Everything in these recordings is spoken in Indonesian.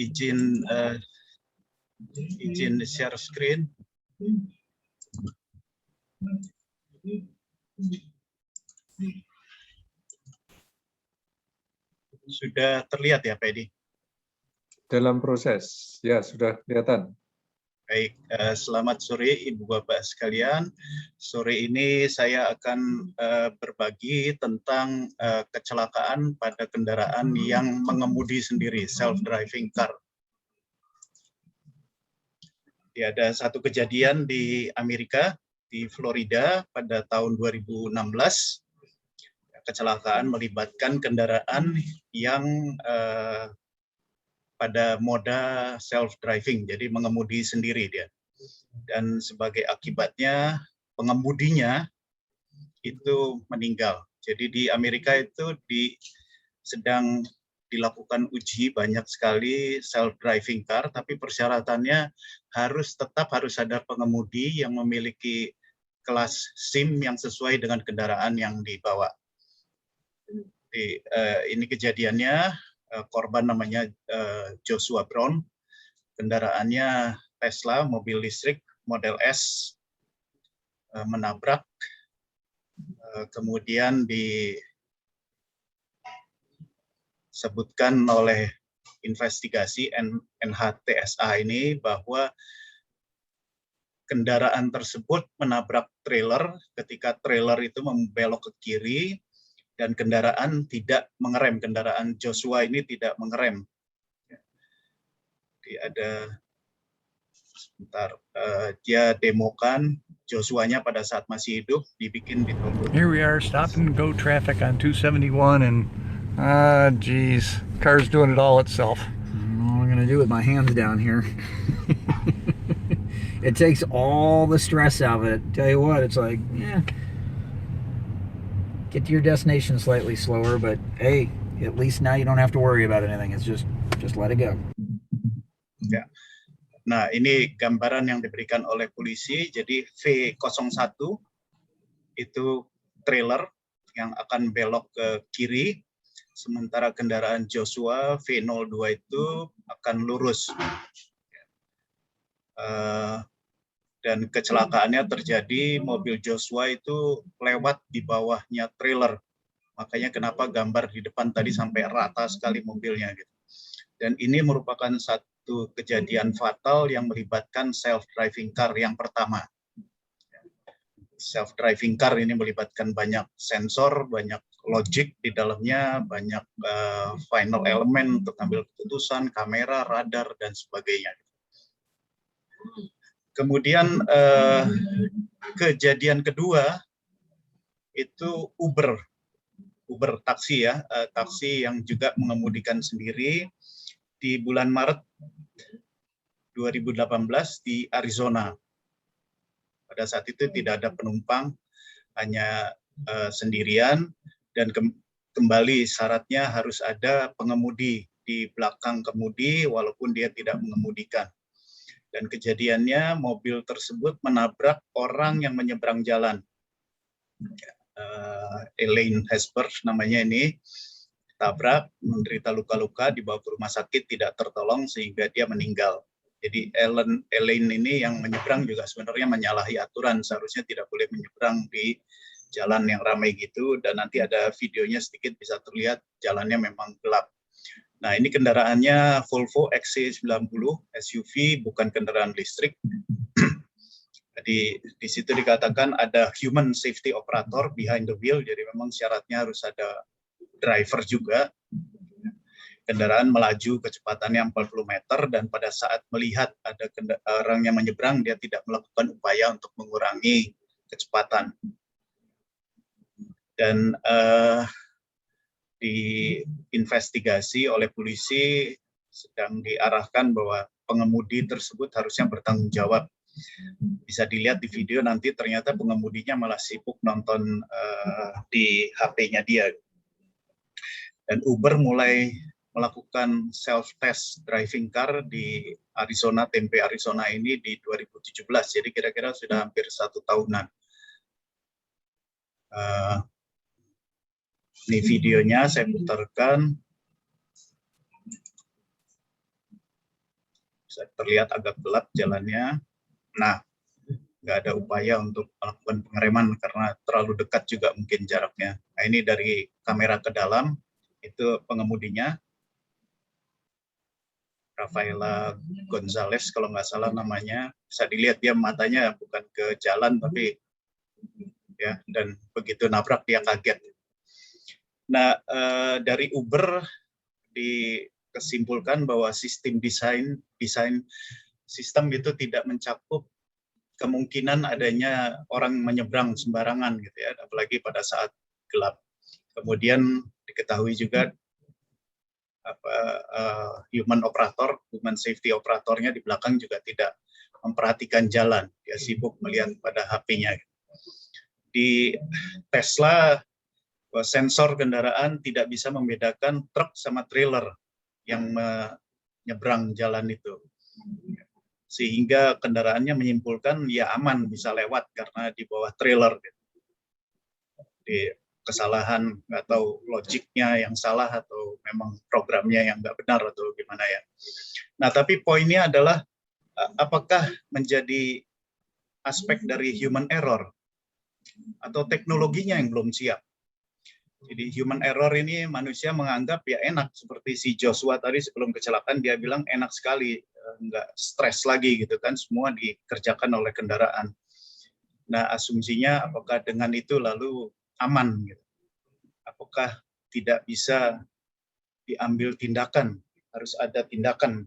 izin share screen. Sudah terlihat ya, Pak Edi? Dalam proses, ya sudah kelihatan. Baik, selamat sore Ibu Bapak sekalian. Sore ini saya akan berbagi tentang kecelakaan pada kendaraan yang mengemudi sendiri, self-driving car. Ya, ada satu kejadian di Amerika, di Florida pada tahun 2016. Kecelakaan melibatkan kendaraan yang pada moda self-driving, jadi mengemudi sendiri dia. Dan sebagai akibatnya pengemudinya itu meninggal. Jadi di Amerika itu sedang dilakukan uji banyak sekali self-driving car, tapi persyaratannya tetap harus ada pengemudi yang memiliki kelas SIM yang sesuai dengan kendaraan yang dibawa. Ini kejadiannya, korban namanya Joshua Brown, kendaraannya Tesla, mobil listrik model S, menabrak, kemudian disebutkan oleh investigasi NHTSA ini bahwa kendaraan tersebut menabrak trailer ketika trailer itu membelok ke kiri, dan kendaraan tidak mengerem, kendaraan Joshua ini tidak mengerem. Jadi ada, sebentar, dia demokan Joshua-nya pada saat masih hidup, dibikin di tahun. Here we are, stop and go traffic on 271, and geez, car's doing it all itself. What am I gonna do with my hands down here? It takes all the stress out of it. Tell you what, it's like, yeah. Get to your destination slightly slower, but hey, at least now you don't have to worry about anything. It's just let it go. Ya. Nah, ini gambaran yang diberikan oleh polisi. Jadi V01 itu trailer yang akan belok ke kiri, sementara kendaraan Joshua V02 itu akan lurus. Dan kecelakaannya terjadi, mobil Joshua itu lewat di bawahnya trailer. Makanya kenapa gambar di depan tadi sampai rata sekali mobilnya gitu. Dan ini merupakan satu kejadian fatal yang melibatkan self-driving car yang pertama. Self-driving car ini melibatkan banyak sensor, banyak logic di dalamnya, banyak final element untuk ambil keputusan, kamera, radar, dan sebagainya. Kemudian kejadian kedua itu Uber taksi ya, taksi yang juga mengemudikan sendiri di bulan Maret 2018 di Arizona. Pada saat itu tidak ada penumpang, hanya sendirian, dan kembali syaratnya harus ada pengemudi di belakang kemudi walaupun dia tidak mengemudikan. Dan kejadiannya mobil tersebut menabrak orang yang menyeberang jalan. Elaine Hesper namanya ini, tabrak, menderita luka-luka, dibawa ke rumah sakit, tidak tertolong sehingga dia meninggal. Jadi Elaine ini yang menyeberang juga sebenarnya menyalahi aturan, seharusnya tidak boleh menyeberang di jalan yang ramai gitu, dan nanti ada videonya sedikit bisa terlihat jalannya memang gelap. Nah, ini kendaraannya Volvo XC90 SUV, bukan kendaraan listrik. Jadi di situ dikatakan ada human safety operator behind the wheel, jadi memang syaratnya harus ada driver juga. Kendaraan melaju kecepatannya 40 meter, dan pada saat melihat ada orang yang menyeberang, dia tidak melakukan upaya untuk mengurangi kecepatan. Dan diinvestigasi oleh polisi, sedang diarahkan bahwa pengemudi tersebut harusnya bertanggung jawab. Bisa dilihat di video nanti, ternyata pengemudinya malah sibuk nonton di HP-nya dia. Dan Uber mulai melakukan self-test driving car di Arizona, Tempe, Arizona ini di 2017. Jadi kira-kira sudah hampir 1 tahunan. Ini videonya saya putarkan. bisa terlihat agak gelap jalannya. Nah, nggak ada upaya untuk melakukan pengereman karena terlalu dekat juga mungkin jaraknya. Nah, ini dari kamera ke dalam, itu pengemudinya, Rafaela Gonzalez kalau nggak salah namanya. Bisa dilihat dia matanya bukan ke jalan tapi ya, dan begitu nabrak dia kaget. Nah, dari Uber disimpulkan bahwa desain sistem itu tidak mencakup kemungkinan adanya orang menyeberang sembarangan gitu ya, apalagi pada saat gelap. Kemudian diketahui juga human safety operatornya di belakang juga tidak memperhatikan jalan, dia sibuk melihat pada HP-nya. Di Tesla, sensor kendaraan tidak bisa membedakan truk sama trailer yang menyeberang jalan itu, sehingga kendaraannya menyimpulkan ya aman bisa lewat karena di bawah trailer. Di kesalahan atau logiknya yang salah atau memang programnya yang nggak benar atau gimana ya. Nah, tapi poinnya adalah apakah menjadi aspek dari human error atau teknologinya yang belum siap. Jadi human error ini manusia menganggap ya enak, seperti si Joshua tadi sebelum kecelakaan dia bilang enak sekali, nggak stres lagi gitu kan, semua dikerjakan oleh kendaraan. Nah, asumsinya apakah dengan itu lalu aman gitu? Apakah tidak bisa diambil tindakan, harus ada tindakan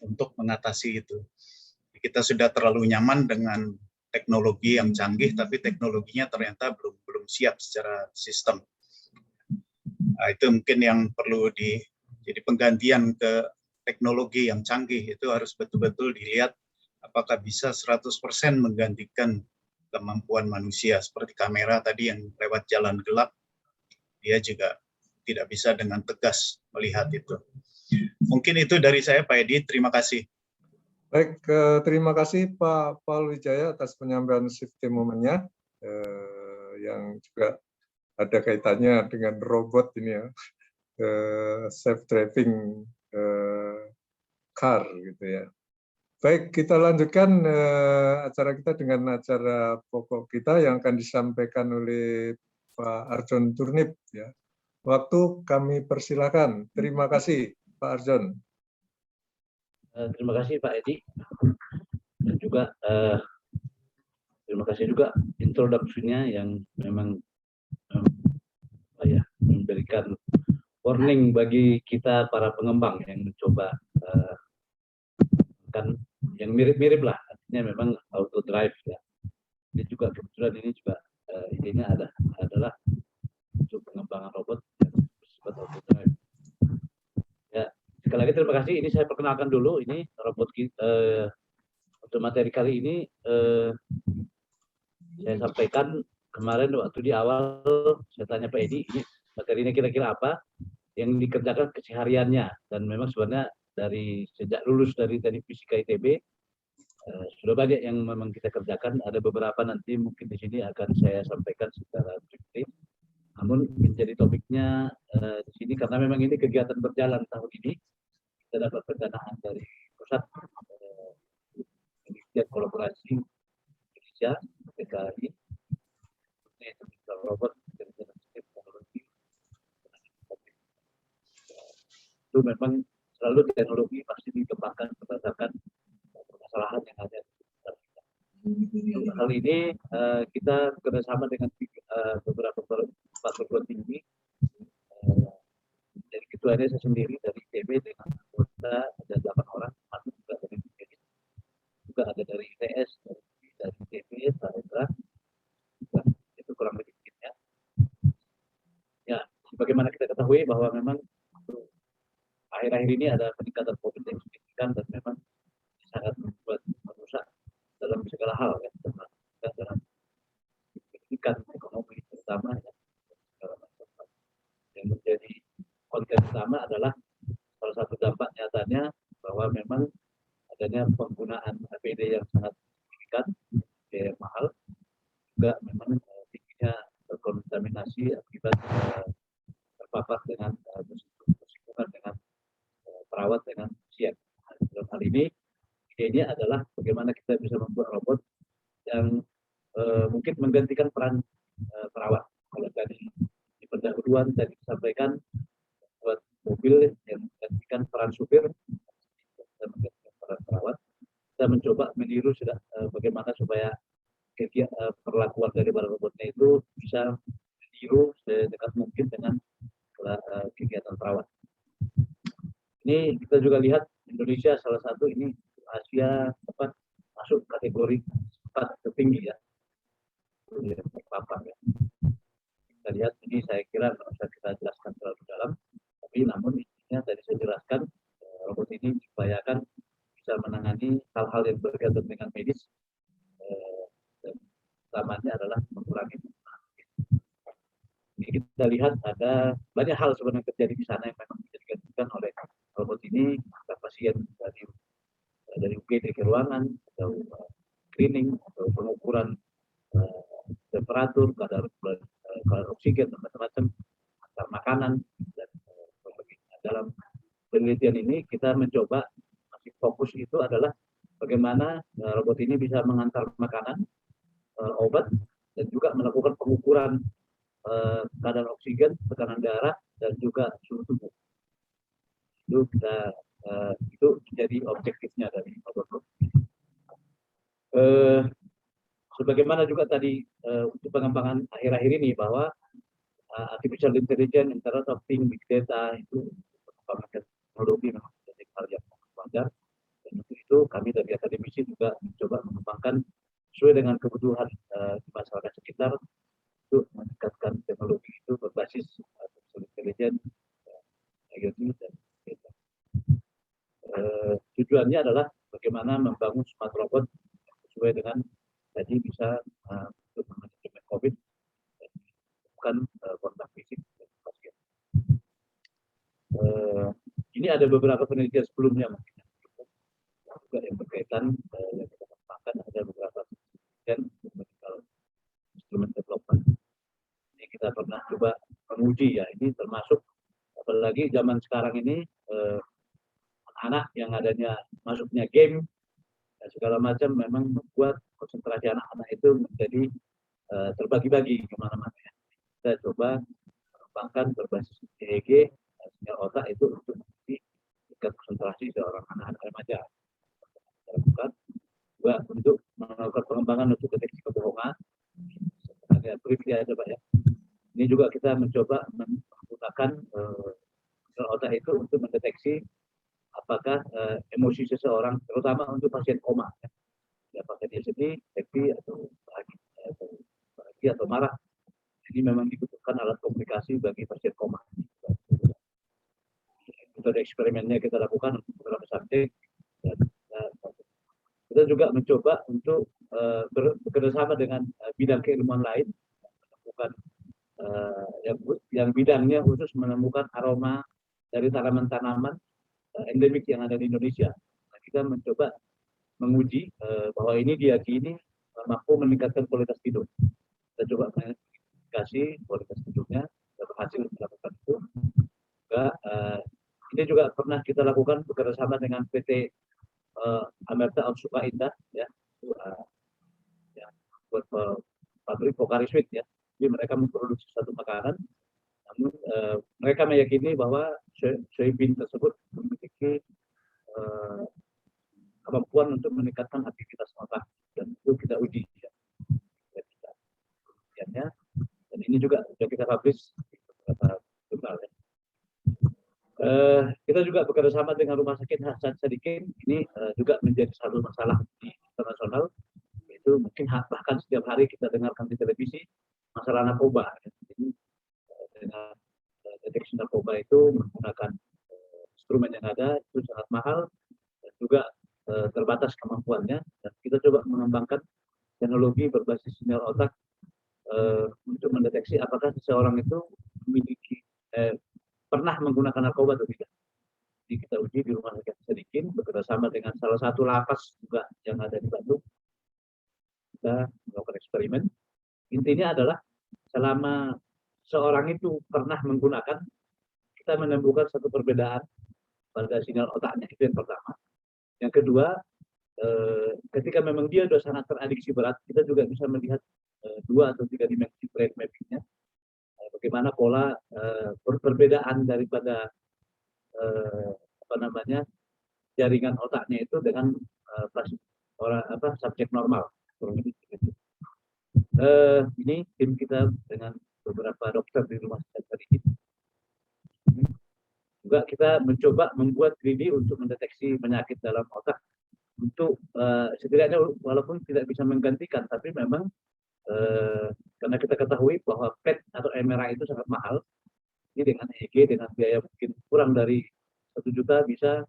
untuk mengatasi itu. Kita sudah terlalu nyaman dengan teknologi yang canggih, tapi teknologinya ternyata belum siap secara sistem. Nah, itu mungkin yang perlu jadi penggantian ke teknologi yang canggih itu harus betul-betul dilihat apakah bisa 100% menggantikan kemampuan manusia. Seperti kamera tadi yang lewat jalan gelap, dia juga tidak bisa dengan tegas melihat itu. Mungkin itu dari saya, Pak Edi. Terima kasih. Baik, terima kasih Pak Paul Wijaya atas penyampaian safety moment-nya, yang juga ada kaitannya dengan robot ini ya, self driving car gitu ya. Baik, kita lanjutkan acara kita dengan acara pokok kita yang akan disampaikan oleh Pak Arjon Turnip ya. Waktu kami persilakan. Terima kasih Pak Arjon. Terima kasih Pak Edi, dan juga terima kasih juga introduksinya yang memang memberikan warning bagi kita para pengembang yang mencoba kan yang mirip-mirip lah, artinya memang auto drive ya. Ini juga kebetulan ini juga idenya adalah untuk pengembangan robot yang bersifat auto drive. Ya, sekali lagi terima kasih. Ini saya perkenalkan dulu. Ini robot untuk materi kali ini saya sampaikan kemarin waktu di awal saya tanya Pak Edi, ini materinya kira-kira apa yang dikerjakan kesehariannya, dan memang sebenarnya dari sejak lulus dari Teknik Fisika ITB sudah banyak yang memang kita kerjakan. Ada beberapa nanti mungkin di sini akan saya sampaikan secara brief. Namun menjadi topiknya di sini karena memang ini kegiatan berjalan tahun ini, kita dapat pendanaan dari pusat penelitian kolaborasi Indonesia PKI, robot teknologi. Itu memang selalu teknologi pasti dikembangkan berdasarkan permasalahan yang ada di sekitar kita. Hal ini kita bekerjasama dengan beberapa perguruan tinggi. Dari ketuanya saya sendiri dari ITB dengan anggota ada 8 orang, masuk juga dari ITB, juga ada dari ITS, dari ITB, Sarendra, itu kurang lebih ya. Ya, sebagaimana kita ketahui bahwa memang akhir-akhir ini ada peningkatan COVID yang signifikan dan memang sangat membuat merusak dalam segala hal ya, termasuk dalam pendidikan, ekonomi terutama ya. Yang menjadi konten utama adalah salah satu dampak nyatanya bahwa memang adanya penggunaan APD yang sangat signifikan, biaya mahal, juga memang tingginya terkontaminasi akibat terpapar dengan bersinggungan dengan perawat dengan pasien. Dalam hal ini ini adalah bagaimana kita bisa membuat robot yang mungkin menggantikan peran perawat. Kalau tadi di pendahuluan tadi disampaikan buat mobil yang menggantikan peran supir, kita menggantikan peran perawat. Kita mencoba meniru sudah bagaimana supaya perlakuan dari para robotnya itu bisa meniru sedekat mungkin dengan kegiatan perawat. Ini kita juga lihat Indonesia salah satu ini Asia masuk kategori 4 tertinggi ya. Terpapar ya. Kita lihat ini saya kira tidak usah kita jelaskan terlalu dalam, tapi namun intinya tadi saya jelaskan robot ini diupayakan bisa menangani hal-hal yang berkaitan dengan medis, dan utamanya adalah mengurangi. Ini kita lihat ada banyak hal sebenarnya terjadi di sana yang memang bisa digantikan oleh robot ini, pasien dari UGD ke ruangan atau screening atau pengukuran temperatur, kadar oksigen dan macam-macam, antar makanan dan sebagainya. Dalam penelitian ini kita mencoba masih fokus itu adalah bagaimana robot ini bisa mengantar makanan, obat, dan juga melakukan pengukuran kadar oksigen, tekanan darah, dan juga suhu tubuh. Itu kita itu jadi objektifnya dari robot. Sebagaimana juga tadi untuk pengembangan akhir-akhir ini bahwa artificial intelligence, internet of things, big data itu pengembangan teknologi memang menjadi hal yang wajar. Dan untuk itu kami dari akademisi juga mencoba mengembangkan sesuai dengan kebutuhan di masyarakat sekitar untuk meningkatkan teknologi itu berbasis artificial intelligence, IoT dan data. Tujuannya adalah bagaimana membangun smart robot sesuai dengan tadi bisa untuk manajemen COVID dan bukan kontak fisik dan pasien. Ini ada beberapa penelitian sebelumnya mungkin juga yang berkaitan yang kita kembangkan, ada beberapa penelitian medical instrument development. Ini kita pernah coba menguji ya, ini termasuk apalagi zaman sekarang ini anak yang adanya masuknya game dan segala macam memang membuat konsentrasi anak-anak itu menjadi terbagi-bagi kemana-mana. Kita coba mengembangkan berbasis EEG, sinyal otak itu untuk menjadi tingkat konsentrasi seorang anak-anak remaja. Kita lakukan juga untuk melakukan pengembangan untuk deteksi kebohongan. Agak brief aja Pak ya. Ini juga kita mencoba menggunakan sinyal otak itu untuk mendeteksi apakah emosi seseorang, terutama untuk pasien koma, ya. Apakah dia sedih, happy, atau bahagia, atau marah. Ini memang dibutuhkan alat komunikasi bagi pasien koma. Metode eksperimennya kita lakukan untuk beberapa subjek. Kita juga mencoba untuk bekerjasama dengan bidang keilmuan lain, melakukan yang bidangnya khusus menemukan aroma dari tanaman-tanaman endemik yang ada di Indonesia. Nah, kita mencoba menguji bahwa ini diyakini mampu meningkatkan kualitas tidur. Kita coba mengidentifikasi kualitas tidurnya, kita berhasil melakukan itu. Juga, ini juga pernah kita lakukan bekerjasama dengan PT Amerta Al-Suka Indah, ya, yang buat pabrik Pocari Sweat ya. Jadi mereka memproduksi satu makanan. Namun mereka meyakini bahwa soybean tersebut memiliki kemampuan untuk meningkatkan aktivitas otak, dan itu kita uji ya. Dan ini juga sudah kita publish di beberapa jurnal ya. Kita juga bekerjasama dengan Rumah Sakit Hasan Sadikin. Ini juga menjadi satu masalah di internasional, yaitu mungkin bahkan setiap hari kita dengarkan di televisi masalah narkoba. Jadi dengan deteksi narkoba itu menggunakan instrumen yang ada itu sangat mahal dan juga terbatas kemampuannya, dan kita coba mengembangkan teknologi berbasis sinyal otak untuk mendeteksi apakah seseorang itu memiliki pernah menggunakan narkoba atau tidak. Jadi kita uji di Rumah Sakit Sadikin bekerjasama dengan salah satu lapas juga yang ada di Bandung. Kita melakukan eksperimen. Intinya adalah selama seorang itu pernah menggunakan, kita menemukan satu perbedaan pada sinyal otaknya, itu yang pertama. Yang kedua, ketika memang dia sudah sangat teradiksi berat, kita juga bisa melihat 2 atau 3 dimensi brain mapping-nya. Bagaimana pola perbedaan daripada jaringan otaknya itu dengan subjek normal. Ini tim kita dengan beberapa dokter di rumah sakit tadi. Juga kita mencoba membuat 3D untuk mendeteksi penyakit dalam otak. Untuk setidaknya walaupun tidak bisa menggantikan, tapi memang karena kita ketahui bahwa PET atau MRI itu sangat mahal. Ini dengan EEG dengan biaya mungkin kurang dari 1 juta bisa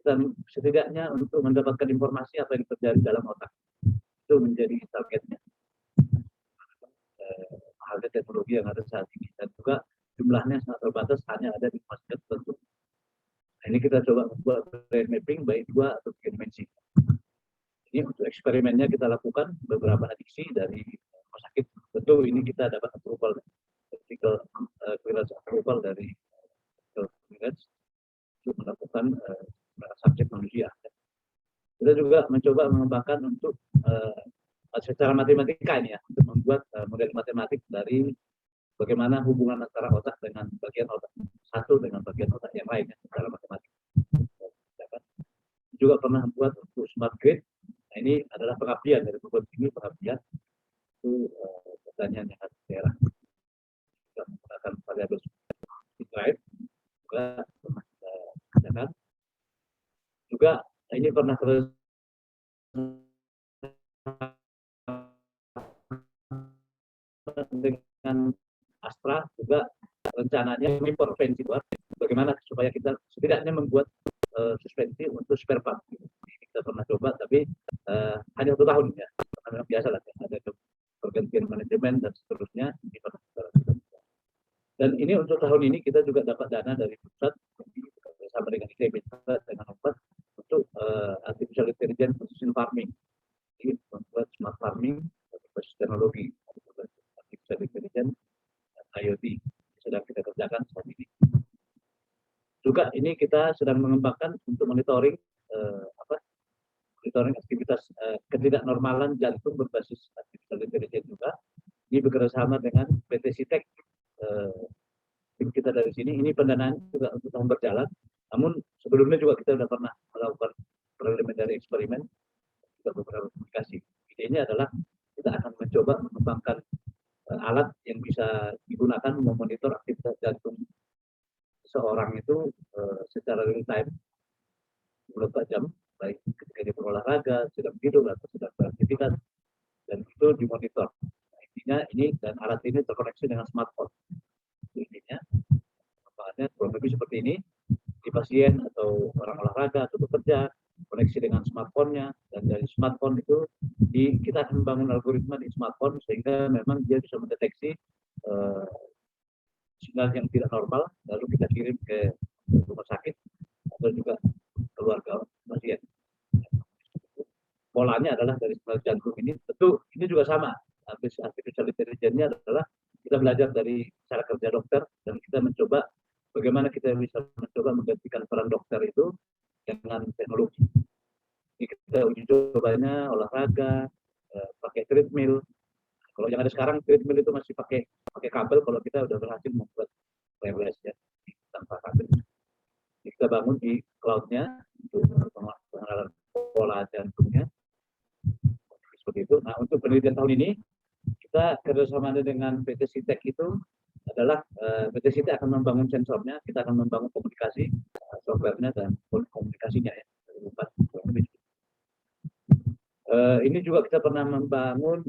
kita setidaknya untuk mendapatkan informasi apa yang terjadi dalam otak. Itu menjadi targetnya. Mahalnya teknologi yang ada saat ini dan juga jumlahnya sangat terbatas, hanya ada di masyarakat tertentu. Nah, ini kita coba membuat brain mapping baik 2 atau 3 dimensi. Ini untuk eksperimennya kita lakukan beberapa adiksi dari rumah sakit. Tentu ini kita dapat approval, clearance approval dari clearance untuk melakukan subjek manusia. Kita juga mencoba mengembangkan untuk secara matematika ini ya, untuk membuat model matematik dari bagaimana hubungan antara otak dengan bagian otak satu dengan bagian otak yang lain ya, secara matematik. Juga pernah membuat untuk smart grid. Nah, ini adalah pengabdian dari bobot ini, pengabdian itu pertanyaan yang harus daerah. Kita menggunakan variabel drive juga pernah kita kerjakan. Juga ini pernah dengan Astra juga rencananya intervensi bagaimana supaya kita setidaknya membuat suspensi untuk spare part. Kita pernah coba tapi hanya 1 tahun ya, karena biasa lah ada pergantian manajemen dan seterusnya. Dan ini untuk tahun ini kita juga dapat dana dari pusat bersama dengan ITB dengan obat untuk artificial intelligence precision farming. Jadi membuat smart farming berbasis teknologi artificial intelligence IoT sedang kita kerjakan saat ini. Juga ini kita sedang mengembangkan untuk monitoring monitoring aktivitas ketidaknormalan jantung berbasis artificial intelligence juga. Ini bekerjasama dengan PT Sitek. Tim kita dari sini, ini pendanaan juga untuk tahun berjalan. Namun sebelumnya juga kita sudah pernah melakukan preliminary eksperimen, juga beberapa publikasi. Idenya adalah kita akan mencoba mengembangkan alat yang bisa digunakan memonitor aktivitas jantung seorang itu secara real time 24 jam, baik ketika dia berolahraga, sedang tidur atau sedang beraktivitas, dan itu dimonitor. Nah, intinya ini dan alat ini terkoneksi dengan smartphone. Intinya manfaatnya kurang lebih seperti ini, di pasien atau orang olahraga atau bekerja, koneksi dengan smartphone-nya, dan dari smartphone itu kita akan membangun algoritma di smartphone sehingga memang dia bisa mendeteksi sinyal yang tidak normal, lalu kita kirim ke rumah sakit atau juga keluarga pasien. Polanya adalah dari sinyal jantung ini, tentu ini juga sama. Artificial intelligence-nya adalah kita belajar dari cara kerja dokter dan kita mencoba bagaimana kita bisa mencoba menggantikan peran dokter itu dengan teknologi. Ini kita uji cobanya olahraga, pakai treadmill. Kalau yang ada sekarang treadmill itu masih pakai kabel, kalau kita sudah berhasil membuat wireless ya tanpa kabel. Jadi kita bangun di cloud-nya untuk pengenalan pola jantungnya seperti itu. Nah, untuk penelitian tahun ini kita kerjasama dengan PT Sitek itu adalah PT Sitek akan membangun sensornya, kita akan membangun komunikasi softwarenya dan komunikasinya ya. Ini juga kita pernah membangun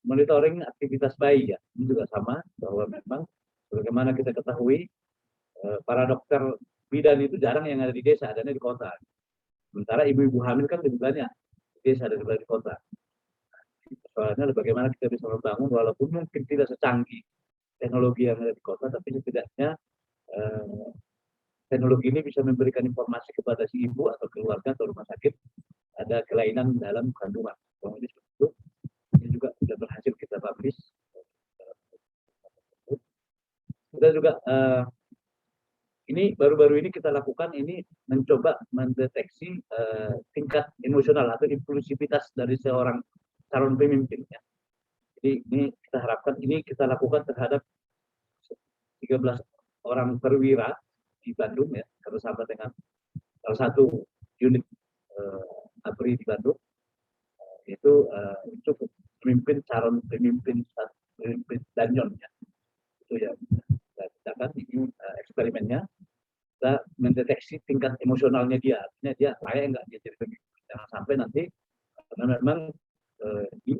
monitoring aktivitas bayi ya. Ini juga sama bahwa memang bagaimana kita ketahui para dokter bidan itu jarang yang ada di desa, adanya di kota. Sementara ibu-ibu hamil kan lebih banyak di desa daripada di kota. Soalnya bagaimana kita bisa membangun walaupun mungkin tidak secanggih teknologi yang ada di kota, tapi setidaknya teknologi ini bisa memberikan informasi kepada si ibu atau keluarga atau rumah sakit ada kelainan dalam kandungan. Ini juga sudah berhasil kita publish. Kita juga ini baru-baru ini kita lakukan ini mencoba mendeteksi tingkat emosional atau impulsivitas dari seorang calon pemimpin. Ya. Jadi ini kita harapkan ini kita lakukan terhadap 13 orang perwira di Bandung ya, bersama dengan salah satu unit ABRI di Bandung, itu cukup calon pemimpin Danyon ya. Itu ya kita katakan ini eksperimennya, kita mendeteksi tingkat emosionalnya dia, artinya dia layak nggak dia jadi pemimpin. Jangan sampai nanti karena memang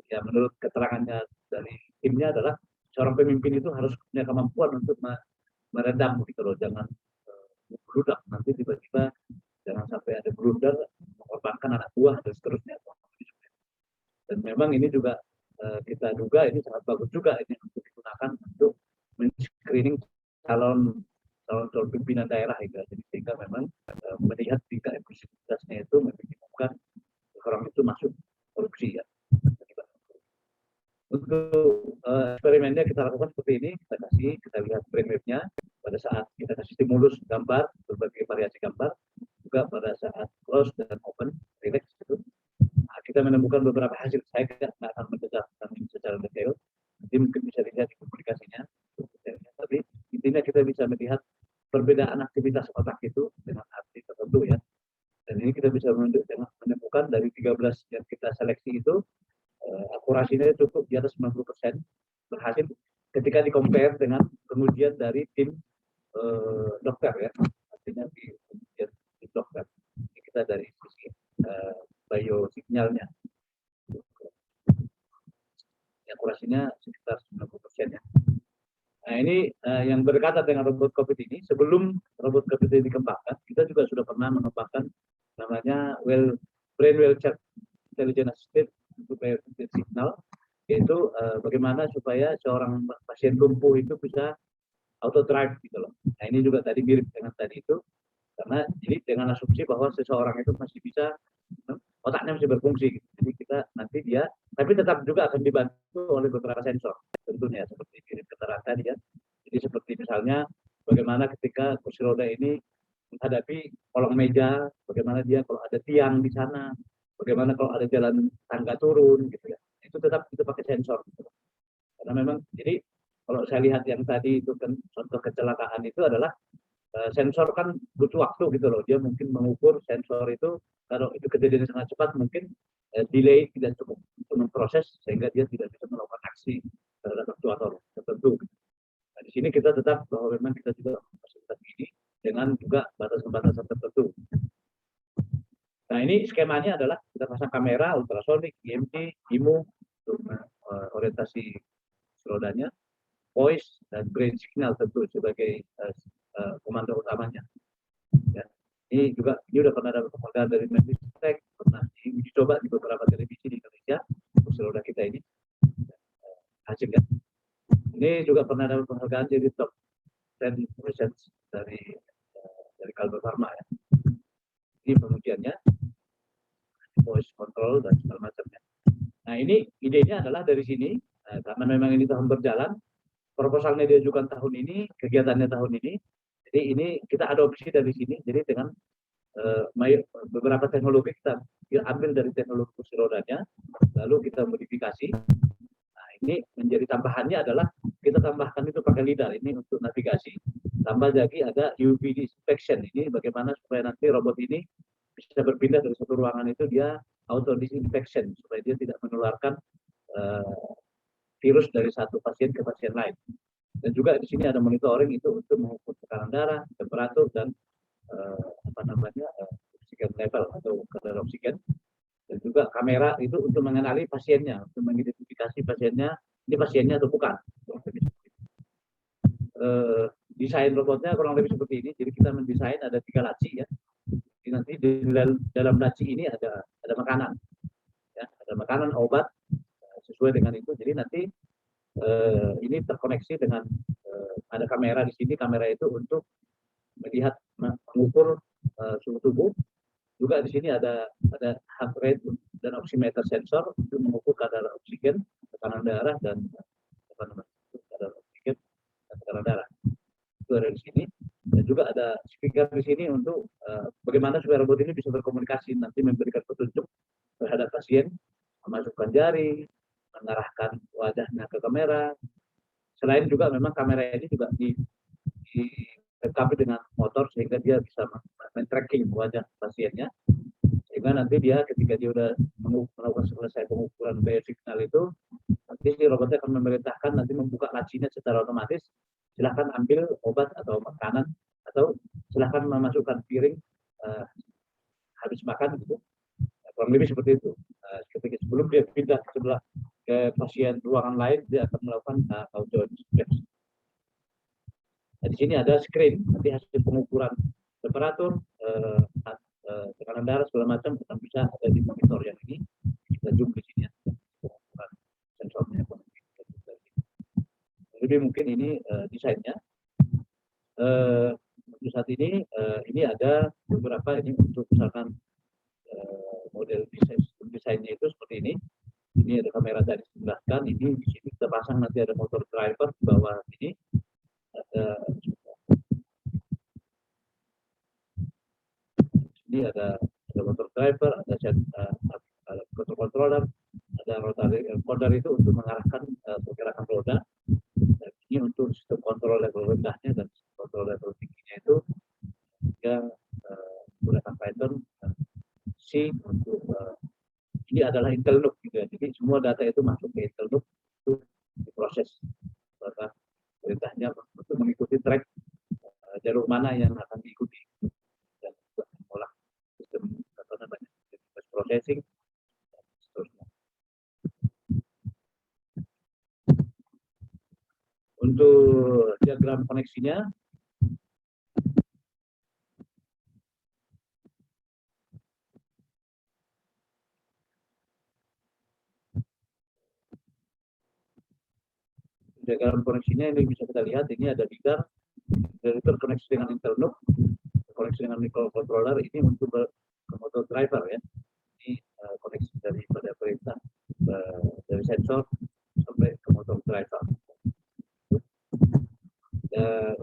ya menurut keterangannya dari timnya adalah seorang pemimpin itu harus punya kemampuan untuk meredam gitu loh, jangan bludak nanti tiba-tiba jangan sampai ada blunder mengorbankan anak buah dan seterusnya. Dan memang ini juga kita duga ini sangat bagus juga ini untuk digunakan untuk men-screening calon pimpinan daerah gitu. Jadi sehingga memang melihat tingkat impulsivitasnya itu menyebabkan orang itu masuk korupsi ya. Untuk eksperimennya kita lakukan seperti ini, kita lihat brainwave-nya pada saat kita kasih stimulus gambar, berbagai variasi gambar, juga pada saat close dan open, relax itu, kita menemukan beberapa hasil. Saya tidak akan menjelaskan secara detail, nanti mungkin bisa dilihat di publikasinya, tapi intinya kita bisa melihat perbedaan aktivitas otak itu dengan arti tertentu ya. Dan ini kita bisa menemukan dari 13 yang kita seleksi itu, akurasinya cukup di atas 90% berhasil ketika di-compare dengan pengujian dari tim dokter ya, artinya di tim dokter. Kita dari sisi biosignalnya akurasinya sekitar 90% ya. Nah ini yang berkaitan dengan robot COVID ini, sebelum robot COVID ini dikembangkan, kita juga sudah pernah mengembangkan namanya brain well check intelligent assisted untuk signal, yaitu bagaimana supaya seorang pasien lumpuh itu bisa auto drive gitu loh. Nah ini juga tadi mirip dengan tadi itu, karena jadi dengan asumsi bahwa seseorang itu masih bisa otaknya masih berfungsi. Jadi kita nanti dia, tapi tetap juga akan dibantu oleh beberapa sensor tentunya seperti mirip keterangan tadi ya. Jadi seperti misalnya bagaimana ketika kursi roda ini menghadapi kolong meja, bagaimana dia kalau ada tiang di sana, bagaimana kalau ada jalan tangga turun gitu ya, itu tetap itu pakai sensor gitu. Karena memang jadi kalau saya lihat yang tadi itu kan contoh kecelakaan itu adalah sensor kan butuh waktu gitu loh, dia mungkin mengukur sensor itu kalau itu kejadian sangat cepat mungkin delay tidak cukup untuk memproses sehingga dia tidak bisa melakukan aksi terhadap aktuator tertentu. Nah di sini kita tetap bahwa memang kita juga fasilitas ini dengan juga batasan-batasan tertentu. Nah ini skemanya adalah kita pasang kamera ultrasonik, EMG, IMU untuk orientasi rodanya, voice dan brain signal tentu sebagai komando utamanya. Ya. Ini udah pernah dapat penghargaan dari Menristek, pernah dicoba di beberapa televisi di Indonesia, kursi roda kita ini hasilnya. Ini juga pernah dapat penghargaan dari top 10 research dari Kalber Pharma ya. Ini pengujiannya, voice control dan segala macamnya. Nah ini idenya adalah dari sini, karena memang ini tahun berjalan, proposalnya diajukan tahun ini, kegiatannya tahun ini, jadi ini kita adopsi dari sini, jadi dengan beberapa teknologi kita ambil dari teknologi kursi rodanya, lalu kita modifikasi. Nah ini menjadi tambahannya adalah kita tambahkan itu pakai lidar ini untuk navigasi, tambah lagi ada UV inspection ini bagaimana supaya nanti robot ini bisa berpindah dari satu ruangan itu dia auto disinfection supaya dia tidak menularkan virus dari satu pasien ke pasien lain. Dan juga di sini ada monitoring itu untuk mengukur tekanan darah, temperatur dan oksigen level atau kadar oksigen. Dan juga kamera itu untuk mengenali pasiennya, untuk mengidentifikasi pasiennya, ini pasiennya atau bukan. Desain robotnya kurang lebih seperti ini. Jadi kita mendesain ada 3 laci ya. Jadi nanti di dalam laci ini ada makanan, ya, ada makanan, obat sesuai dengan itu. Jadi nanti ini terkoneksi dengan ada kamera di sini. Kamera itu untuk melihat mengukur suhu tubuh. Juga di sini ada heart rate dan oximeter sensor untuk mengukur kadar oksigen, tekanan darah dan kadar oksigen dan tekanan darah. Itu ada di sini. Dan juga ada speaker di sini untuk bagaimana supaya robot ini bisa berkomunikasi, nanti memberikan petunjuk terhadap pasien, memasukkan jari, mengarahkan wajahnya ke kamera. Selain juga memang kamera ini juga dilengkapi dengan motor sehingga dia bisa men-tracking wajah pasiennya, sehingga nanti dia ketika dia sudah melakukan selesai pengukuran biaya signal itu, nanti si robotnya akan memerintahkan nanti membuka lacinya secara otomatis, silahkan ambil obat atau makanan, atau silahkan memasukkan piring habis makan gitu. Kurang lebih seperti itu. Ketika sebelum dia pindah ke pasien ruangan lain, dia akan melakukan auto inspection. Nah, di sini ada screen, nanti hasil pengukuran temperatur, tekanan darah segala macam akan bisa ada di monitor yang ini. Kita zoom di sini ya, pengukuran sensornya. Jadi mungkin ini desainnya. Untuk saat ini ada beberapa ini untuk misalkan model desainnya itu seperti ini. Ini ada kamera tadi dijelaskan. Ini di sini kita pasang nanti ada motor driver di bawah ini. Ada motor driver, ada controller, ada rotary encoder itu untuk mengarahkan pergerakan roda. Dan ini untuk sistem kontrol level rendahnya dan kontrol level tingginya itu yang menggunakan Python C untuk ini adalah Intel NUC gitu ya. Jadi semua data itu masuk ke Intel NUC itu diproses perintahnya untuk mengikuti track jalur mana yang akan diikuti dan mengolah sistem processing dan seterusnya. Untuk diagram koneksinya, ini bisa kita lihat, ini ada leader terkoneksi dengan Intel NUC, koneksi dengan microcontroller ini untuk ke motor driver ya. Ini koneksi daripada perintah dari sensor sampai ke motor driver.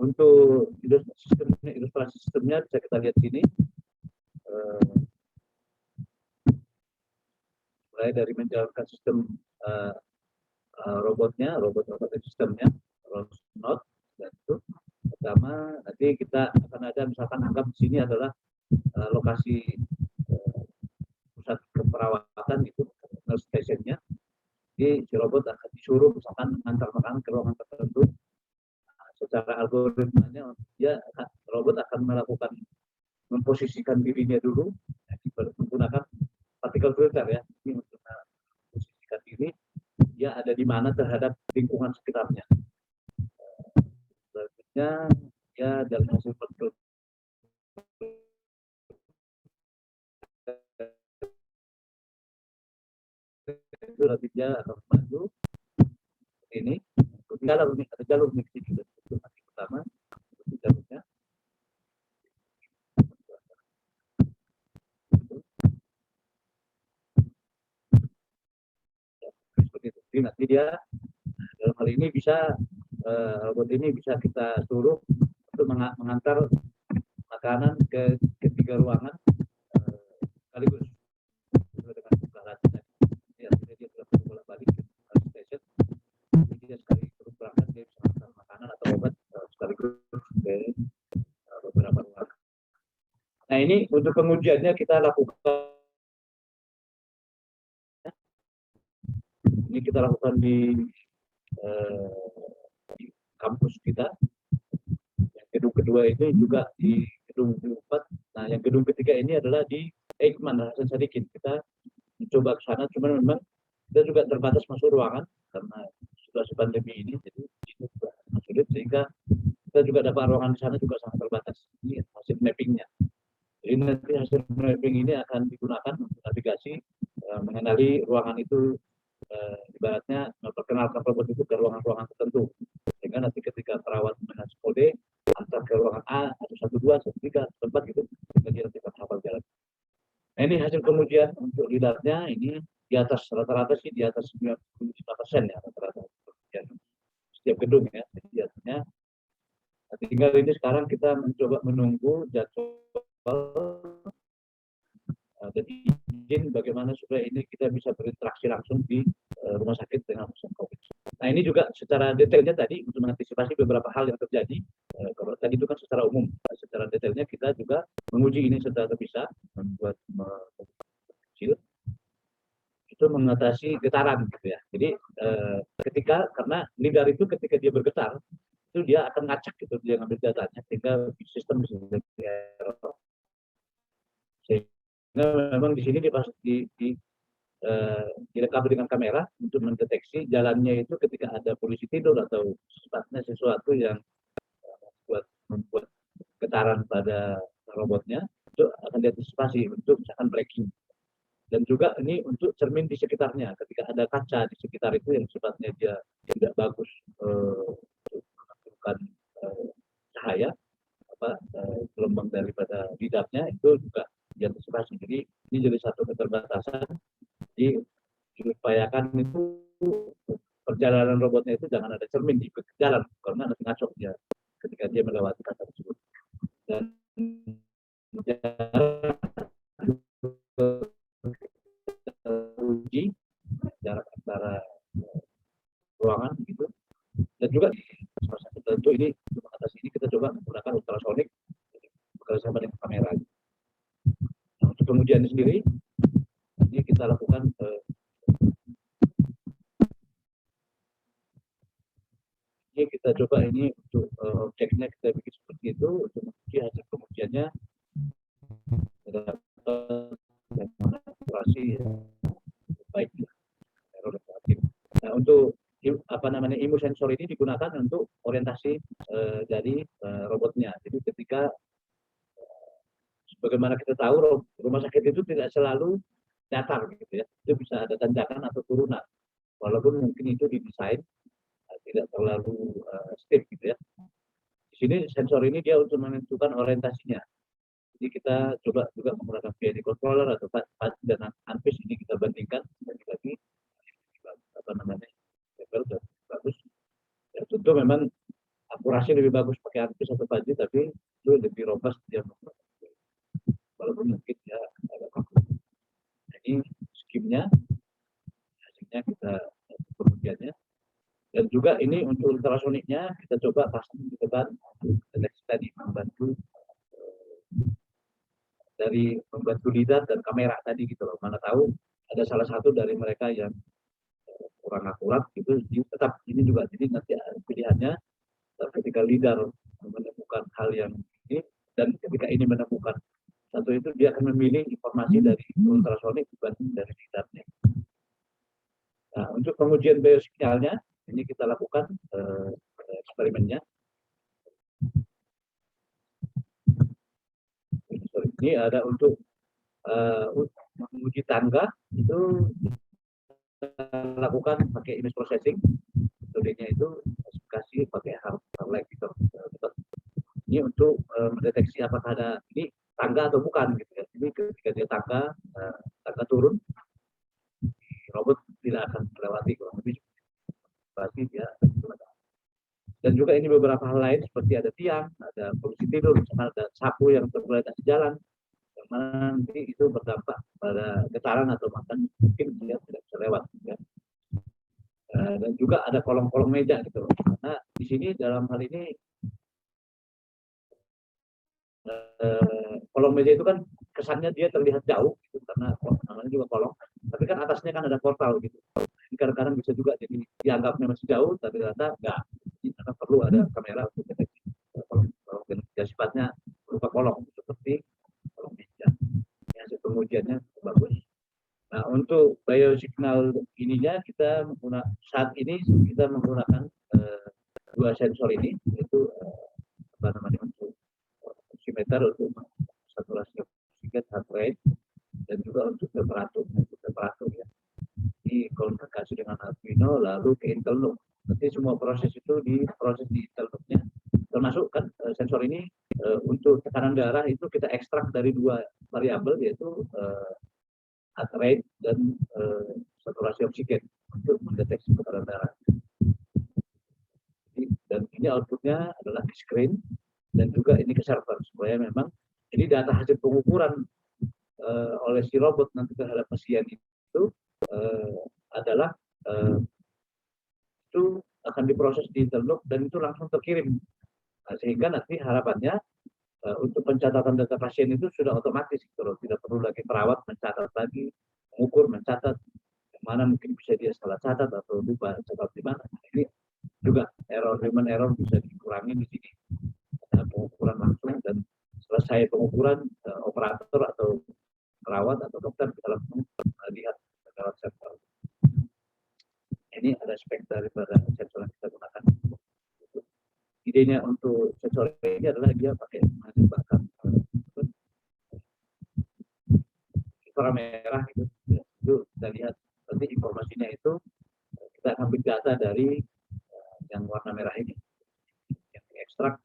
Untuk ilustrasi sistemnya bisa kita lihat sini. Mulai dari menjalankan sistem robot sistemnya, Rosnot, dan itu pertama nanti kita akan ada misalkan anggap di sini adalah lokasi pusat keperawatan itu nurse stationnya. Jadi si robot akan disuruh misalkan antar makanan ke ruangan tertentu. Secara algoritmanya robot akan melakukan memposisikan dirinya dulu menggunakan particle filter ya. Ini untuk memposisikan diri dia ada di mana terhadap lingkungan sekitarnya. Selanjutnya ya dalam hasil kontrol itu nanti dia akan maju ini. Ada jalur mixing juga itu nanti pertama jalurnya. Seperti itu. Jadi nanti dia dalam hal ini bisa robot ini bisa kita suruh untuk mengantar makanan ke ketiga ruangan sekaligus dengan buka lacinya. Dia sudah bolak-balik ke station. Jadi dia sekali terus berangkat dia bisa mengantar makanan atau obat sekaligus ke beberapa ruangan. Nah ini untuk pengujiannya kita lakukan. Ini kita lakukan di kampus kita. Yang gedung kedua ini juga di gedung 4. Nah, yang gedung ketiga ini adalah di Eijkman Hasan Sadikin. Kita mencoba ke sana, cuman memang kita juga terbatas masuk ruangan karena situasi pandemi ini, jadi itu juga sulit sehingga kita juga dapat ruangan di sana juga sangat terbatas. Ini hasil mappingnya. Jadi nanti hasil mapping ini akan digunakan untuk navigasi, mengenali ruangan itu. Ibaratnya memperkenalkan robot itu ke ruangan-ruangan tertentu sehingga nanti ketika perawat dengan kode antar ke ruangan A 112, 113, 114 gitu sehingga dia nanti akan hafal jalan. Nah ini hasil pengujian untuk lidarnya ini di atas rata-rata sih di atas 95% ya rata-rata setiap gedung ya. Jadi artinya Nah, tinggal ini sekarang kita mencoba menunggu jadwal dan izin bagaimana supaya ini kita bisa berinteraksi langsung di rumah sakit dengan pasien COVID. Nah ini juga secara detailnya tadi untuk mengantisipasi beberapa hal yang terjadi. Kalau tadi itu kan secara umum, secara detailnya kita juga menguji ini secara terpisah, membuat kecil itu mengatasi getaran gitu ya. Jadi karena lidar itu ketika dia bergetar itu dia akan ngacak gitu, dia ngambil datanya sehingga sistem bisa sehingga memang di sini direkam dengan kamera untuk mendeteksi jalannya itu ketika ada polisi tidur atau sifatnya sesuatu yang membuat getaran pada robotnya, itu akan diantisipasi untuk misalkan braking. Dan juga ini untuk cermin di sekitarnya, ketika ada kaca di sekitar itu yang sifatnya dia tidak bagus untuk menghasilkan cahaya, gelombang daripada lidarnya itu juga diantisipasi. Jadi ini jadi satu keterbatasan. Jadi diupayakan itu perjalanan robotnya itu jangan ada cermin di jalan karena nanti ngaco dia ketika dia melewati kaca tersebut. Dan uji jarak antara ruangan gitu, dan juga tentu ini untuk mengatasi ini kita coba menggunakan ultrasonik bekerjasama dengan kamera. Nah, untuk pengujian sendiri ini kita lakukan ini kita coba ini untuk objeknya kita bikin seperti itu untuk menguji hasil pengujiannya operasi baik. Nah, untuk IMU sensor ini digunakan untuk orientasi dari robotnya. Jadi ketika bagaimana kita tahu rumah sakit itu tidak selalu datar gitu ya, itu bisa ada tanjakan atau turunan, walaupun mungkin itu didesain tidak terlalu steep gitu ya. Di sini sensor ini dia untuk menentukan orientasinya. Jadi kita coba juga menggunakan PID controller atau PAD dan ANPIS ini kita bandingkan lagi level dan bagus. Ya, tentu memang akurasi lebih bagus pakai ANPIS atau PAD, tapi itu lebih robust dia walaupun mungkin ya agak kaku. Ini skimnya, hasilnya kita kemudiannya. Dan juga ini untuk ultrasoniknya kita coba pasang di depan deteksi tadi membantu lidar dan kamera tadi gitu loh. Mana tahu ada salah satu dari mereka yang kurang akurat gitu, tetap ini juga jadi nanti pilihannya ketika lidar menemukan hal yang ini dan ketika ini menemukan satu itu dia akan memilih informasi dari ultrasonik dibanding dari lidarnya. Nah, untuk pengujian biosignalnya ini kita lakukan eksperimennya. Ini ada untuk menguji tangga itu lakukan pakai image processing. Metodenya itu spesifikasi pakai hard gitu. Ini untuk mendeteksi apakah ada ini tangga atau bukan gitu ya. Ini ketika dia tangga turun, robot tidak akan melewati kurang lebih pasti dia. Dan juga ini beberapa hal lain seperti ada tiang, ada polisi tidur, misalnya ada sapu yang tergeletak di jalan, yang mana nanti itu berdampak pada getaran atau bahkan mungkin dia tidak bisa lewat. Ya. Dan juga ada kolong-kolong meja gitu. Karena di sini dalam hal ini kolong meja itu kan kesannya dia terlihat jauh gitu, karena namanya juga kolong, tapi kan atasnya kan ada portal gitu. Kadang-kadang bisa juga jadi dianggapnya masih jauh, tapi ternyata enggak. Karena perlu ada kamera untuk deteksi kolong yang sifatnya berupa kolong seperti kolong meja. Hasil pengujiannya bagus. Nah, untuk biosignal ininya kita saat ini kita menggunakan dua sensor ini, yaitu untuk oximeter untuk saturasi oksigen, heart rate, dan juga untuk temperatur ya. Di komunikasi dengan Arduino lalu ke Intelnook. Nanti semua proses itu diproses di Intelnook-nya. Termasuk kan sensor ini untuk tekanan darah itu kita ekstrak dari dua variabel, yaitu heart rate dan saturasi oksigen untuk mendeteksi tekanan darah. Dan ini outputnya adalah di screen dan juga ini ke server supaya memang ini data hasil pengukuran oleh si robot nanti terhadap pasien itu adalah itu akan diproses di interlock dan itu langsung terkirim. Nah, sehingga nanti harapannya untuk pencatatan data pasien itu sudah otomatis, gitu, tidak perlu lagi perawat mencatat lagi, mengukur, mencatat, yang mana mungkin bisa dia salah catat atau lupa catat di mana. Ini juga human error bisa dikurangi di sini. Pengukuran langsung dan selesai pengukuran operator atau perawat atau dokter kita langsung lihat lewat sensor. Ini ada aspek daripada sensor yang kita gunakan. Idenya untuk sensor ini adalah dia pakai menembakkan inframerah gitu. Itu kita lihat nanti informasinya itu kita ambil data dari yang warna merah ini yang diekstrak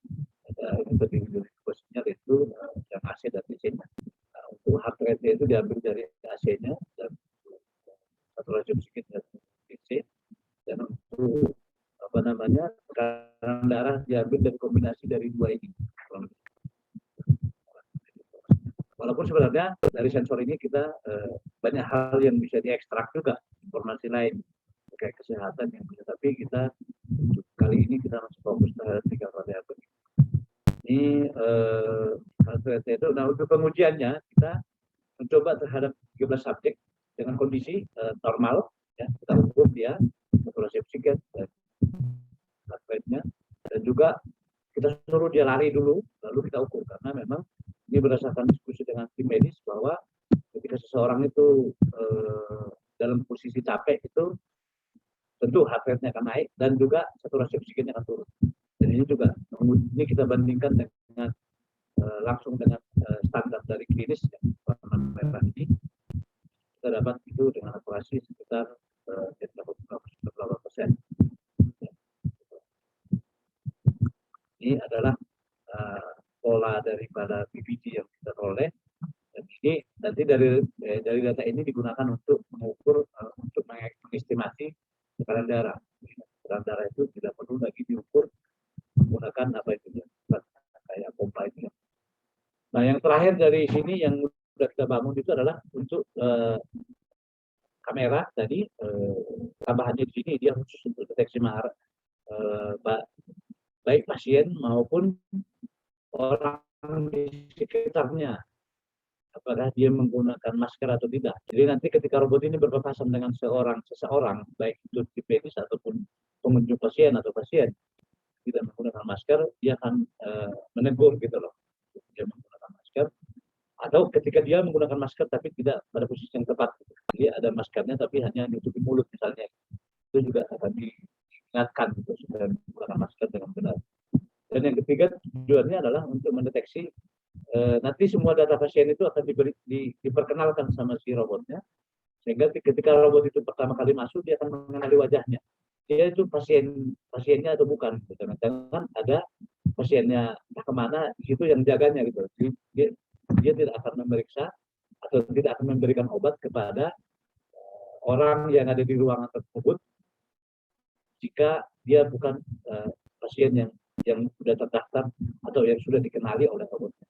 ini terdiri dari dua sinyal itu yang AC dan DC-nya. Nah, untuk heart rate itu diambil dari AC-nya dan saturasi oksigen dari DC, dan untuk apa namanya tekanan darah diambil dari kombinasi dari dua ini. Walaupun sebenarnya dari sensor ini kita banyak hal yang bisa diekstrak juga, informasi lain kayak kesehatan yang bisa, tapi kita kali ini kita masih fokus terhadap 3 variabel. Ini itu. Nah, untuk pengujiannya kita mencoba terhadap 13 subjek dengan kondisi normal, ya, kita ukur dia saturasi oksigen dan heart rate-nya, dan juga kita suruh dia lari dulu, lalu kita ukur karena memang ini berdasarkan diskusi dengan tim medis bahwa ketika seseorang itu dalam posisi capek itu tentu heart rate-nya akan naik dan juga saturasi oksigennya akan turun. Dan ini juga ini kita bandingkan dengan langsung dengan standar dari klinis yang warna merah ini, kita dapat itu dengan akurasi sekitar 88%. Ini adalah pola daripada PPG yang kita peroleh. Dan ini nanti dari data ini digunakan untuk mengukur, untuk mengestimasi tekanan darah. Tekanan darah itu tidak perlu lagi diukur menggunakan apa itu ya, kayak pompa itu. Nah, yang terakhir dari sini yang sudah kita bangun itu adalah untuk kamera tadi, tambahannya di sini dia khusus untuk deteksi baik pasien maupun orang di sekitarnya, apakah dia menggunakan masker atau tidak. Jadi nanti ketika robot ini berpapasan dengan seseorang, baik itu tim medis ataupun pengunjung pasien atau pasien tidak menggunakan masker, dia akan menegur gitu loh. Dia menggunakan masker, atau ketika dia menggunakan masker tapi tidak pada posisi yang tepat. Jadi ada maskernya tapi hanya menutupi mulut misalnya. Itu juga akan diingatkan gitu, supaya menggunakan masker dengan benar. Dan yang ketiga tujuannya adalah untuk mendeteksi nanti semua data pasien itu akan diperkenalkan sama si robotnya, sehingga ketika robot itu pertama kali masuk dia akan mengenali wajahnya, dia itu pasiennya atau bukan. Jangan ada pasiennya kemana, itu yang jaganya gitu. Dia tidak akan memeriksa atau tidak akan memberikan obat kepada orang yang ada di ruangan tersebut jika dia bukan pasien yang sudah terdaftar atau yang sudah dikenali oleh robotnya.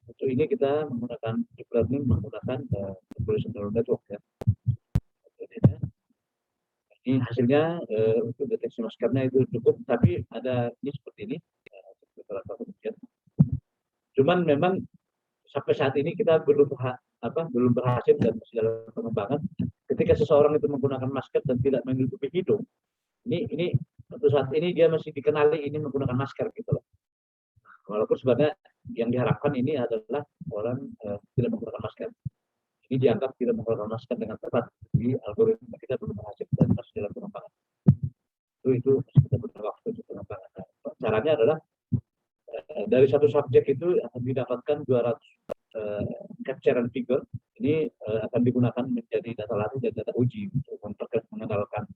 Untuk ini kita menggunakan deep learning, menggunakan convolutional neural network ya. Ini hasilnya untuk deteksi maskernya itu cukup, tapi ada ini seperti ini. Cuman memang sampai saat ini kita belum berhasil dan masih dalam pengembangan. Ketika seseorang itu menggunakan masker dan tidak menutupi hidung, ini untuk saat ini dia masih dikenali ini menggunakan masker gitu loh. Walaupun sebenarnya yang diharapkan ini adalah orang tidak menggunakan masker. Ini dianggap tidak menggunakan masker dengan tepat. Jadi algoritma kita belum berhasil dan masih dalam pengembangan. Itu masih kita butuh waktu untuk pengembangan. Caranya adalah dari satu subjek itu akan didapatkan 200 capture and figure. Ini akan digunakan menjadi data latih dan data uji untuk mengenalkan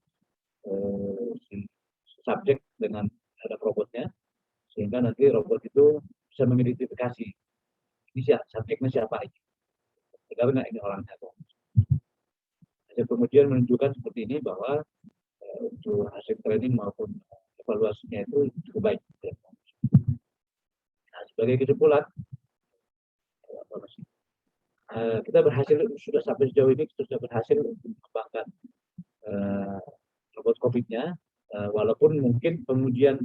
si subjek dengan terhadap robotnya, sehingga nanti robot itu bisa mengidentifikasi ini subjeknya siapa ini, karena ini orangnya. Hasil pengujian menunjukkan seperti ini bahwa untuk hasil training maupun evaluasinya itu cukup baik. Nah, sebagai kesimpulan, kita sudah sampai sejauh ini sudah berhasil untuk mengembangkan robot COVID-nya, walaupun mungkin pengujian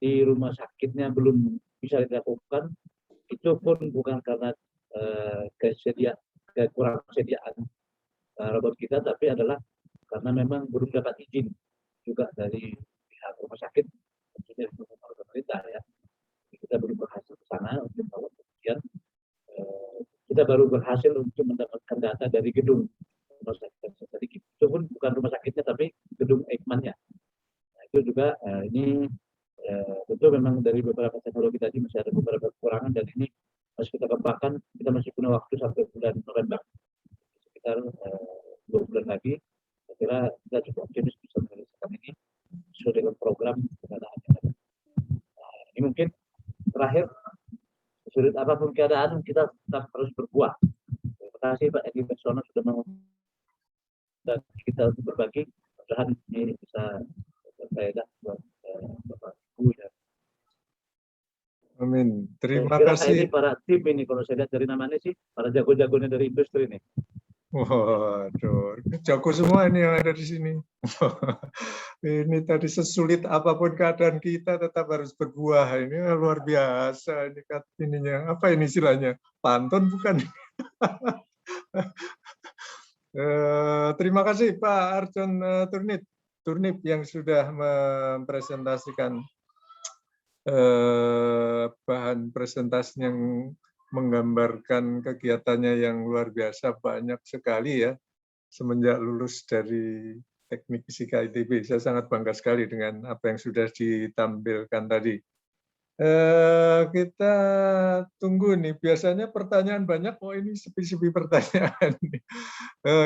di rumah sakitnya belum bisa dilakukan, itu pun bukan karena kekurangan kesediaan robot kita, tapi adalah karena memang belum dapat izin juga dari pihak rumah sakit, tentunya dari pemerintah ya. Kita belum berhasil ke sana untuk melakukan pengujian. Kita baru berhasil untuk mendapatkan data dari gedung rumah sakit tadi. Itu pun bukan rumah sakitnya, tapi gedung Eijkman-nya. Nah, itu juga ini tentu memang dari beberapa teknologi tadi masih ada beberapa kekurangan, dan ini masih kita kembangkan. Kita masih punya waktu sampai bulan November, sekitar 2 bulan lagi. Saya kira kita cukup optimis bisa menyelesaikan ini sesuai dengan program pendanaan. Nah, ini mungkin terakhir, sulit apapun keadaan kita tetap harus berbuat. Terima kasih Pak Edi Persono sudah mengundang kita untuk berbagi. Mudah-mudahan ini bisa berfaedah buat Bapak Ibu ya. Amin. Terima Kira kasih. ini para tim ini, kalau saya lihat dari namanya sih para jago-jagonya dari industri ini. Waduh, jago semua ini yang ada di sini. Ini tadi sesulit apapun keadaan kita tetap harus berbuah. Ini luar biasa. Ini ininya apa ini istilahnya? Pantun bukan? Terima kasih Pak Arjon Turnip yang sudah mempresentasikan bahan presentasi yang menggambarkan kegiatannya yang luar biasa, banyak sekali ya semenjak lulus dari Teknik Fisika ITB. Saya sangat bangga sekali dengan apa yang sudah ditampilkan tadi. Kita tunggu nih, biasanya pertanyaan banyak, oh ini sepi-sepi pertanyaan.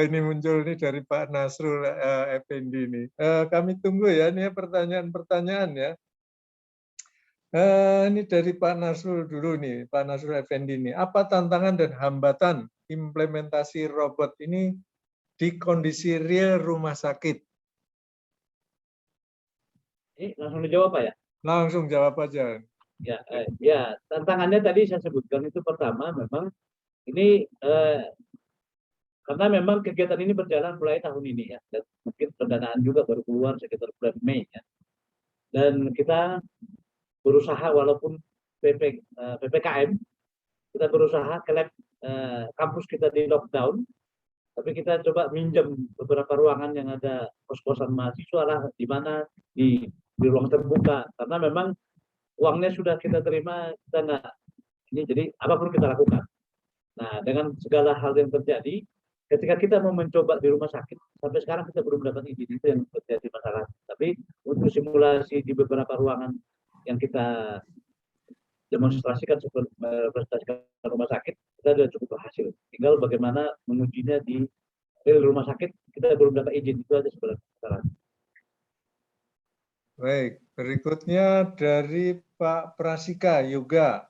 Ini muncul nih dari Pak Nasrul Effendi nih. Kami tunggu ya, ini pertanyaan-pertanyaan ya. Ini dari Pak Nasrul dulu nih, Pak Nasrul Effendi nih. Apa tantangan dan hambatan implementasi robot ini di kondisi real rumah sakit? Ini langsung dijawab Pak ya? Langsung jawab aja. Ya, tantangannya tadi saya sebutkan itu pertama memang ini karena memang kegiatan ini berjalan mulai tahun ini ya, dan mungkin pendanaan juga baru keluar sekitar bulan Mei ya. Dan kita berusaha walaupun PPKM, kita berusaha ke lab kampus kita di lockdown, tapi kita coba minjem beberapa ruangan yang ada kos-kosan mahasiswa lah, di mana di ruang terbuka, karena memang uangnya sudah kita terima, kita nggak ini, jadi apapun kita lakukan. Nah, dengan segala hal yang terjadi, ketika kita mau mencoba di rumah sakit, sampai sekarang kita belum dapat izin, itu yang terjadi masalah. Tapi untuk simulasi di beberapa ruangan yang kita demonstrasikan seperti rumah sakit, kita sudah cukup berhasil. Tinggal bagaimana mengujinya di real rumah sakit, kita belum dapat izin, itu aja sebenarnya. Baik, berikutnya dari Pak Prasika Yoga.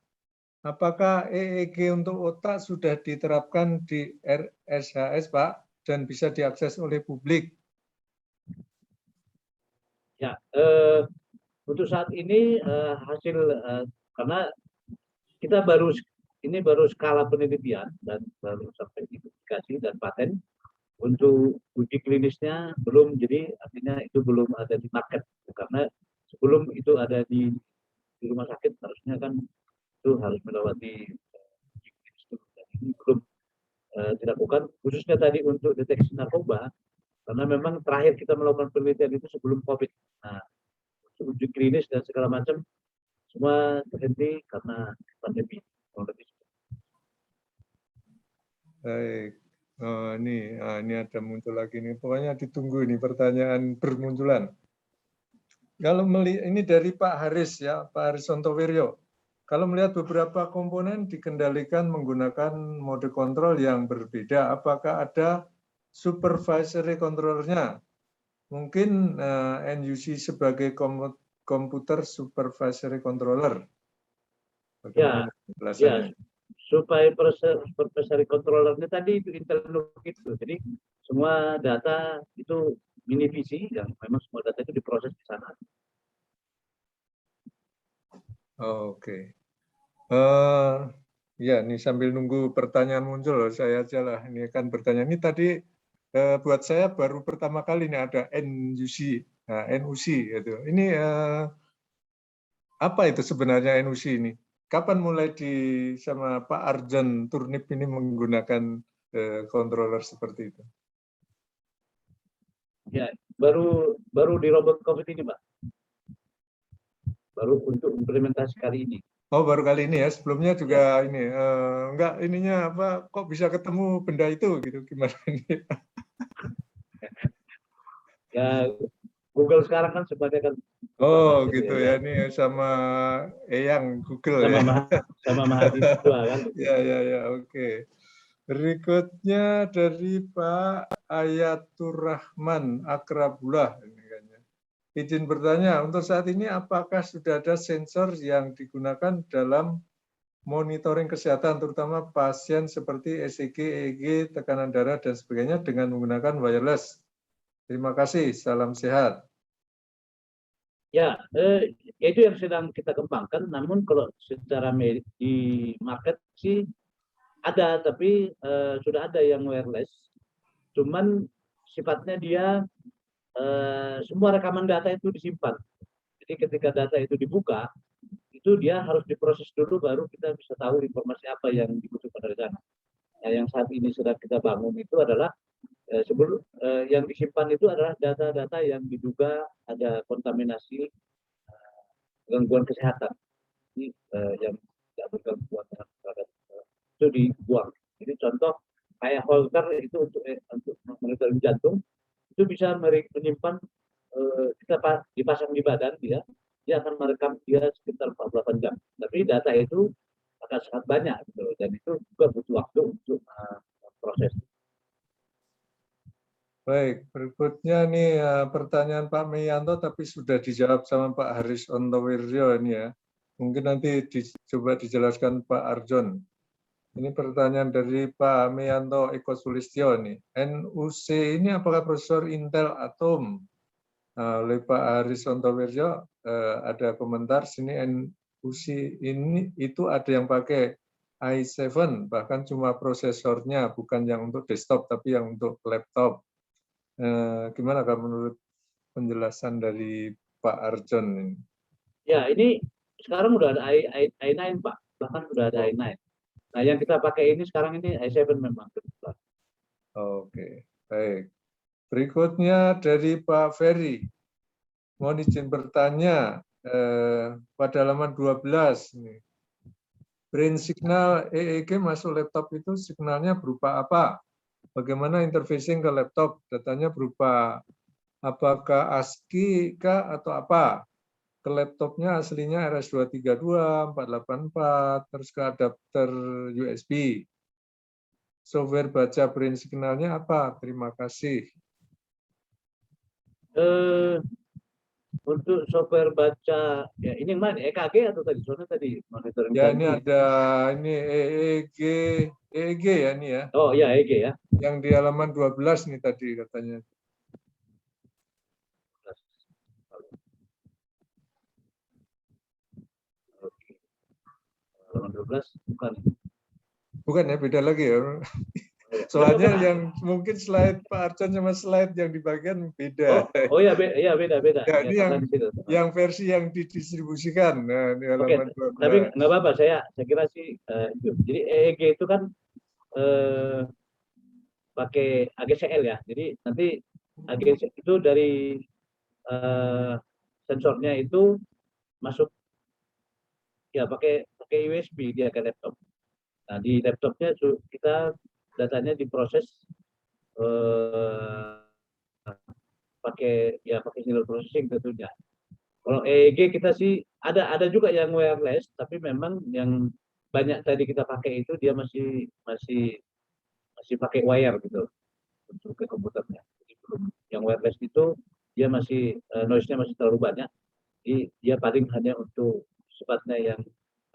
Apakah EEG untuk otak sudah diterapkan di RSHS, Pak, dan bisa diakses oleh publik? Ya, untuk saat ini hasil karena kita baru skala penelitian dan baru sampai identifikasi dan paten. Untuk uji klinisnya belum, jadi artinya itu belum ada di market, karena sebelum itu ada di rumah sakit harusnya kan itu harus melewati uji klinis itu, dan ini belum dilakukan, khususnya tadi untuk deteksi narkoba, karena memang terakhir kita melakukan penelitian itu sebelum COVID. Nah, uji klinis dan segala macam semua terhenti karena pandemi. Baik. Oh, ini ada muncul lagi nih. Pokoknya ditunggu ini pertanyaan bermunculan. Kalau melihat ini dari Pak Haris ya, Pak Haris Sontowiryo. Kalau melihat beberapa komponen dikendalikan menggunakan mode kontrol yang berbeda, apakah ada supervisory controllernya? Mungkin NUC sebagai komputer supervisory controller. Bagaimana penjelasannya? Supaya supervisory controllernya tadi itu Intel itu, jadi semua data itu minivisi, yang memang semua data itu diproses di sana. Oke. Ya, ini sambil nunggu pertanyaan muncul, saya aja lah. Ini kan pertanyaan ini tadi buat saya baru pertama kali ini ada NUC. Nah, NUC itu. Ini apa itu sebenarnya NUC ini? Kapan mulai sama Pak Arjon Turnip ini menggunakan controller seperti itu? Ya, baru di robot COVID ini, Pak. Baru untuk implementasi kali ini. Oh, baru kali ini ya. Sebelumnya juga ini enggak ininya apa? Kok bisa ketemu benda itu gitu? Gimana ini? Ya, Google sekarang kan sebagai kan. Oh, gitu ya. Ini sama Eyang Google ya. Sama mahasiswa kan. Ya, oke. Berikutnya dari Pak Ayatur Rahman Akrabullah. Ini kayaknya. Izin bertanya, untuk saat ini apakah sudah ada sensor yang digunakan dalam monitoring kesehatan, terutama pasien seperti ECG, EEG, tekanan darah, dan sebagainya dengan menggunakan wireless? Terima kasih, salam sehat. Ya, itu yang sedang kita kembangkan. Namun kalau secara di market sih ada, tapi sudah ada yang wireless. Cuman sifatnya dia semua rekaman data itu disimpan. Jadi ketika data itu dibuka, itu dia harus diproses dulu, baru kita bisa tahu informasi apa yang dibutuhkan dari sana. Nah, yang saat ini sedang kita bangun itu adalah sebelum yang disimpan itu adalah data-data yang diduga ada kontaminasi gangguan kesehatan. Ini yang tidak bergangguan terhadap itu dibuang. Jadi contoh kayak Holter itu untuk monitoring jantung, itu bisa menyimpan kita dipasang di badan dia akan merekam dia sekitar 48 jam. Tapi data itu akan sangat banyak gitu, dan itu juga butuh waktu untuk proses. Baik, berikutnya nih pertanyaan Pak Meyanto tapi sudah dijawab sama Pak Haris Ontowiryo ini ya. Mungkin nanti coba dijelaskan Pak Arjon. Ini pertanyaan dari Pak Meyanto Eko Sulistyo nih. NUC ini apakah prosesor Intel Atom? Oleh Pak Haris Ontowiryo ada komentar sini NUC ini itu ada yang pakai i7 bahkan cuma prosesornya bukan yang untuk desktop tapi yang untuk laptop. Gimana Kak menurut penjelasan dari Pak Arjon ini? Ya, ini sekarang udah ada i9 Pak, bahkan udah ada i9. Nah, yang kita pakai ini sekarang ini i7 memang. Oke, baik. Berikutnya dari Pak Ferry. Mohon izin bertanya, pada halaman 12 nih. Brain signal EEG masuk laptop itu signalnya berupa apa? Bagaimana interfacing ke laptop? Datanya berupa apakah ASCII kah atau apa? Ke laptopnya aslinya RS232, 484, terus ke adapter USB. Software baca brain signalnya apa? Terima kasih. Untuk software baca, ya ini yang mana? EKG atau tadi? Soalnya tadi monitoring. Ya ini ada ini EEG ya ini ya. Oh ya EEG ya. Yang di halaman 12 nih tadi katanya. Halaman 12 bukan. Bukan ya, beda lagi ya. Soalnya yang mungkin slide Pak Arjon sama slide yang di bagian beda. Oh ya beda. Ya, ini yang versi yang didistribusikan. Nah, di halaman 12. Tapi nggak apa-apa, saya kira sih itu. Jadi EEG itu kan pakai AGCL ya. Jadi nanti AGCL itu dari sensornya itu masuk ya pakai USB dia ke laptop. Nah, di laptopnya kita datanya diproses pakai signal processing tentunya. Kalau EEG kita sih ada juga yang wireless, tapi memang yang banyak tadi kita pakai itu dia masih pakai wire gitu untuk ke komputernya. Yang wireless itu dia masih noise-nya masih terlalu banyak. Jadi dia paling hanya untuk sifatnya yang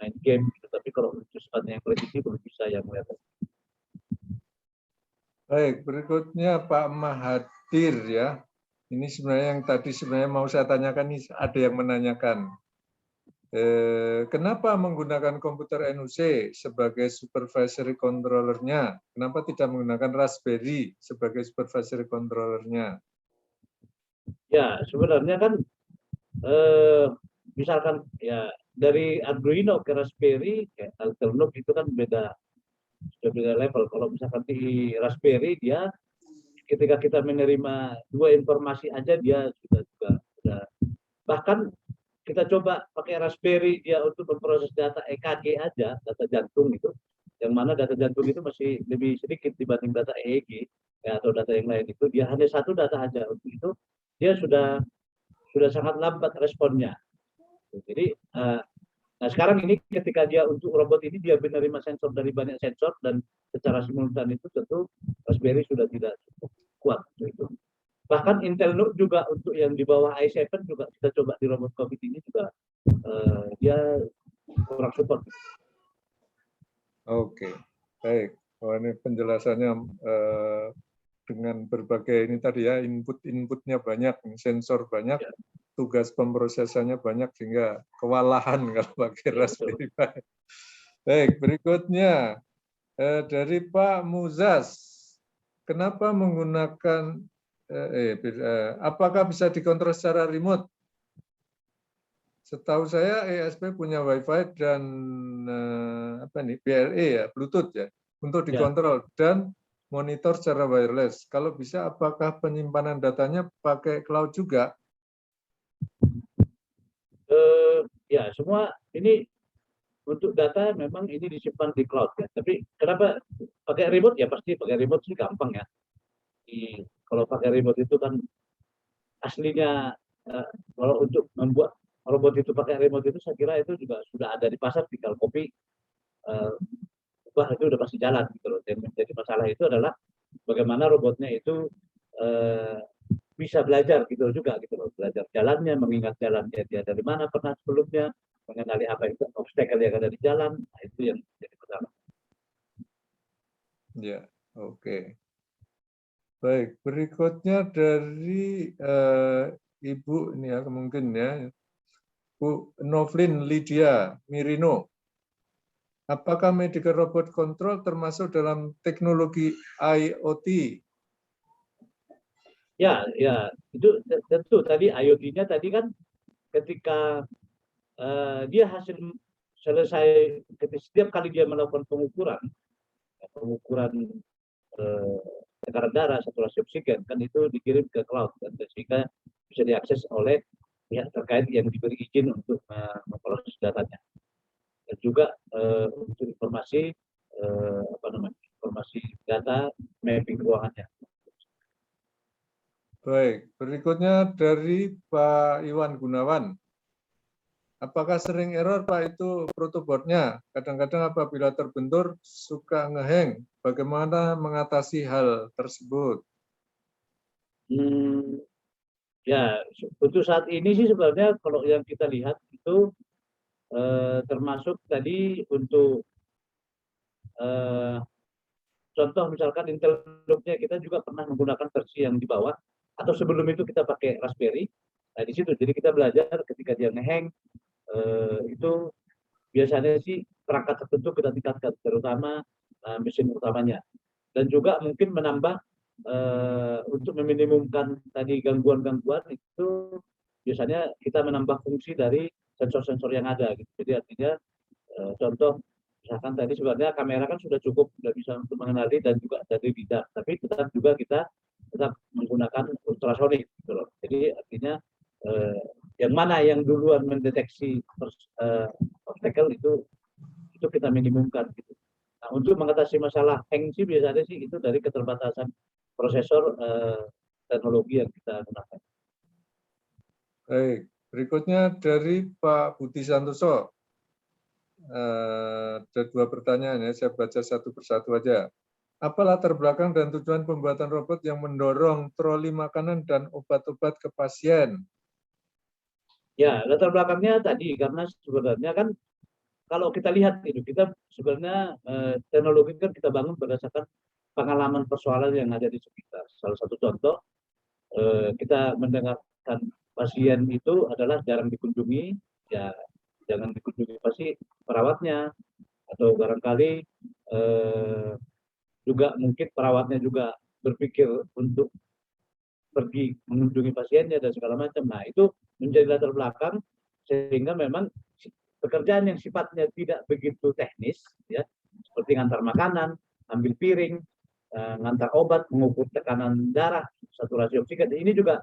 main game gitu. Tapi kalau untuk sifatnya yang presisi belum bisa yang wireless. Baik, berikutnya Pak Mahathir ya. Ini sebenarnya yang tadi sebenarnya mau saya tanyakan, ini ada yang menanyakan. Kenapa menggunakan komputer NUC sebagai supervisory controllernya? Kenapa tidak menggunakan Raspberry sebagai supervisory controllernya? Ya, sebenarnya kan misalkan ya dari Arduino ke Raspberry, kayak Alternate itu kan sudah beda level. Kalau misalkan di Raspberry dia ketika kita menerima dua informasi aja dia sudah bahkan kita coba pakai Raspberry dia untuk memproses data EKG aja, data jantung itu, yang mana data jantung itu masih lebih sedikit dibanding data EEG ya, atau data yang lain itu, dia hanya satu data aja. Untuk itu dia sudah sangat lambat responnya. Jadi nah sekarang ini ketika dia untuk robot ini dia menerima sensor dari banyak sensor dan secara simultan itu tentu Raspberry sudah tidak cukup kuat untuk itu. Bahkan Intel NUC juga untuk yang di bawah i7 juga kita coba di robot COVID ini juga dia kurang support. Oke, baik. Oh, ini penjelasannya dengan berbagai ini tadi ya, inputnya banyak, sensor banyak, tugas pemrosesannya banyak sehingga kewalahan kalau pakai Raspberry Pi. Baik, berikutnya dari Pak Muzas, kenapa menggunakan apakah bisa dikontrol secara remote? Setahu saya ESP punya Wi-Fi dan BLE ya, Bluetooth ya, untuk dikontrol dan monitor secara wireless. Kalau bisa, apakah penyimpanan datanya pakai cloud juga? Ya, semua ini untuk data memang ini disimpan di cloud ya. Tapi kenapa pakai remote? Ya pasti pakai remote sih gampang ya. Kalau pakai remote itu kan aslinya kalau untuk membuat robot itu pakai remote itu saya kira itu juga sudah ada di pasar, tinggal copy itu udah pasti jalan gitu loh. Jadi masalah itu adalah bagaimana robotnya itu bisa belajar gitu juga gitu loh, belajar jalannya, mengingat jalannya dia dari mana pernah sebelumnya, mengenali apa itu obstacle yang ada di jalan. Nah, itu yang jadi pertama. Ya, oke. Baik, berikutnya dari Ibu ini ya mungkin ya, Bu Novlin Lydia Mirino. Apakah medical robot control termasuk dalam teknologi IoT? Ya, itu tentu tadi IoT-nya tadi kan ketika dia hasil selesai setiap kali dia melakukan pengukuran tekanan darah, saturasi oksigen kan itu dikirim ke cloud kan, sehingga bisa diakses oleh pihak terkait yang diberi izin untuk memproses datanya. Dan juga untuk informasi informasi data mapping ruangannya. Baik, berikutnya dari Pak Iwan Gunawan. Apakah sering error Pak itu protoboardnya? Kadang-kadang apabila terbentur suka ngeheng. Bagaimana mengatasi hal tersebut? Ya, untuk saat ini sih sebenarnya kalau yang kita lihat itu termasuk tadi untuk contoh misalkan Intel NUC-nya kita juga pernah menggunakan versi yang di bawah, atau sebelum itu kita pakai Raspberry. Nah di situ jadi kita belajar ketika dia ngeheng itu biasanya sih perangkat tertentu kita tingkatkan, terutama mesin utamanya, dan juga mungkin menambah untuk meminimumkan tadi gangguan-gangguan itu biasanya kita menambah fungsi dari sensor-sensor yang ada gitu. Jadi artinya contoh misalkan tadi sebenarnya kamera kan sudah cukup, sudah bisa untuk mengenali dan juga dari lidar, tapi tetap juga kita tetap menggunakan ultrasonik gitu loh. Jadi artinya yang mana yang duluan mendeteksi obstacle itu kita minimumkan gitu. Nah, untuk mengatasi masalah hang sih biasanya sih itu dari keterbatasan prosesor teknologi yang kita gunakan. Baik, berikutnya dari Pak Budi Santoso. Ada dua pertanyaan ya, saya baca satu persatu aja. Apa latar belakang dan tujuan pembuatan robot yang mendorong troli makanan dan obat-obat ke pasien? Ya, latar belakangnya tadi karena sebenarnya kan kalau kita lihat itu kita sebenarnya teknologi kan kita bangun berdasarkan pengalaman persoalan yang ada di sekitar. Salah satu contoh kita mendengarkan pasien itu adalah jarang dikunjungi, ya jangan dikunjungi pasti perawatnya, atau barangkali juga mungkin perawatnya juga berpikir untuk pergi mengunjungi pasiennya dan segala macam. Nah, itu menjadi latar belakang sehingga memang pekerjaan yang sifatnya tidak begitu teknis, ya, seperti ngantar makanan, ambil piring, ngantar obat, mengukur tekanan darah, saturasi oksigen, ini juga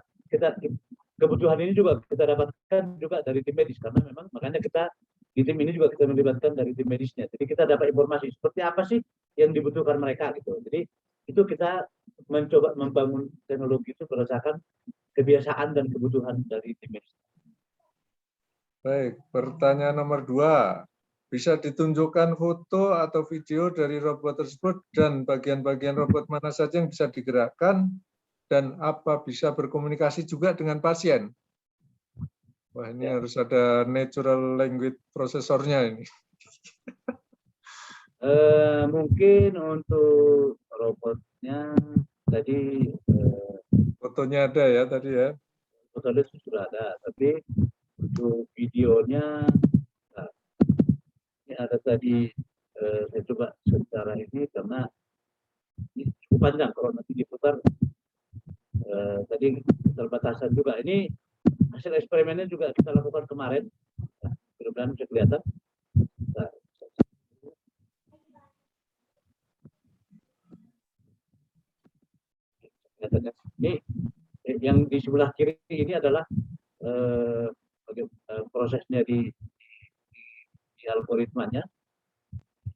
kebutuhan ini juga kita dapatkan juga dari tim medis, karena memang makanya kita di tim ini juga kita melibatkan dari tim medisnya. Jadi kita dapat informasi seperti apa sih yang dibutuhkan mereka gitu. Jadi itu kita mencoba membangun teknologi itu berdasarkan kebiasaan dan kebutuhan dari tim medis. Baik, pertanyaan nomor 2. Bisa ditunjukkan foto atau video dari robot tersebut dan bagian-bagian robot mana saja yang bisa digerakkan dan apa bisa berkomunikasi juga dengan pasien? Wah, ini harus ada natural language prosesornya ini. Mungkin untuk robotnya tadi Fotonya ada ya tadi ya. fotonya sudah ada, tapi untuk videonya nah, ini ada tadi saya coba secara ini karena ini cukup panjang kalau nanti diputar tadi keterbatasan juga. Ini hasil eksperimennya juga kita lakukan kemarin. Nah, mudah-mudahan bisa kelihatan. Nah, ini yang di sebelah kiri ini adalah prosesnya di algoritmanya.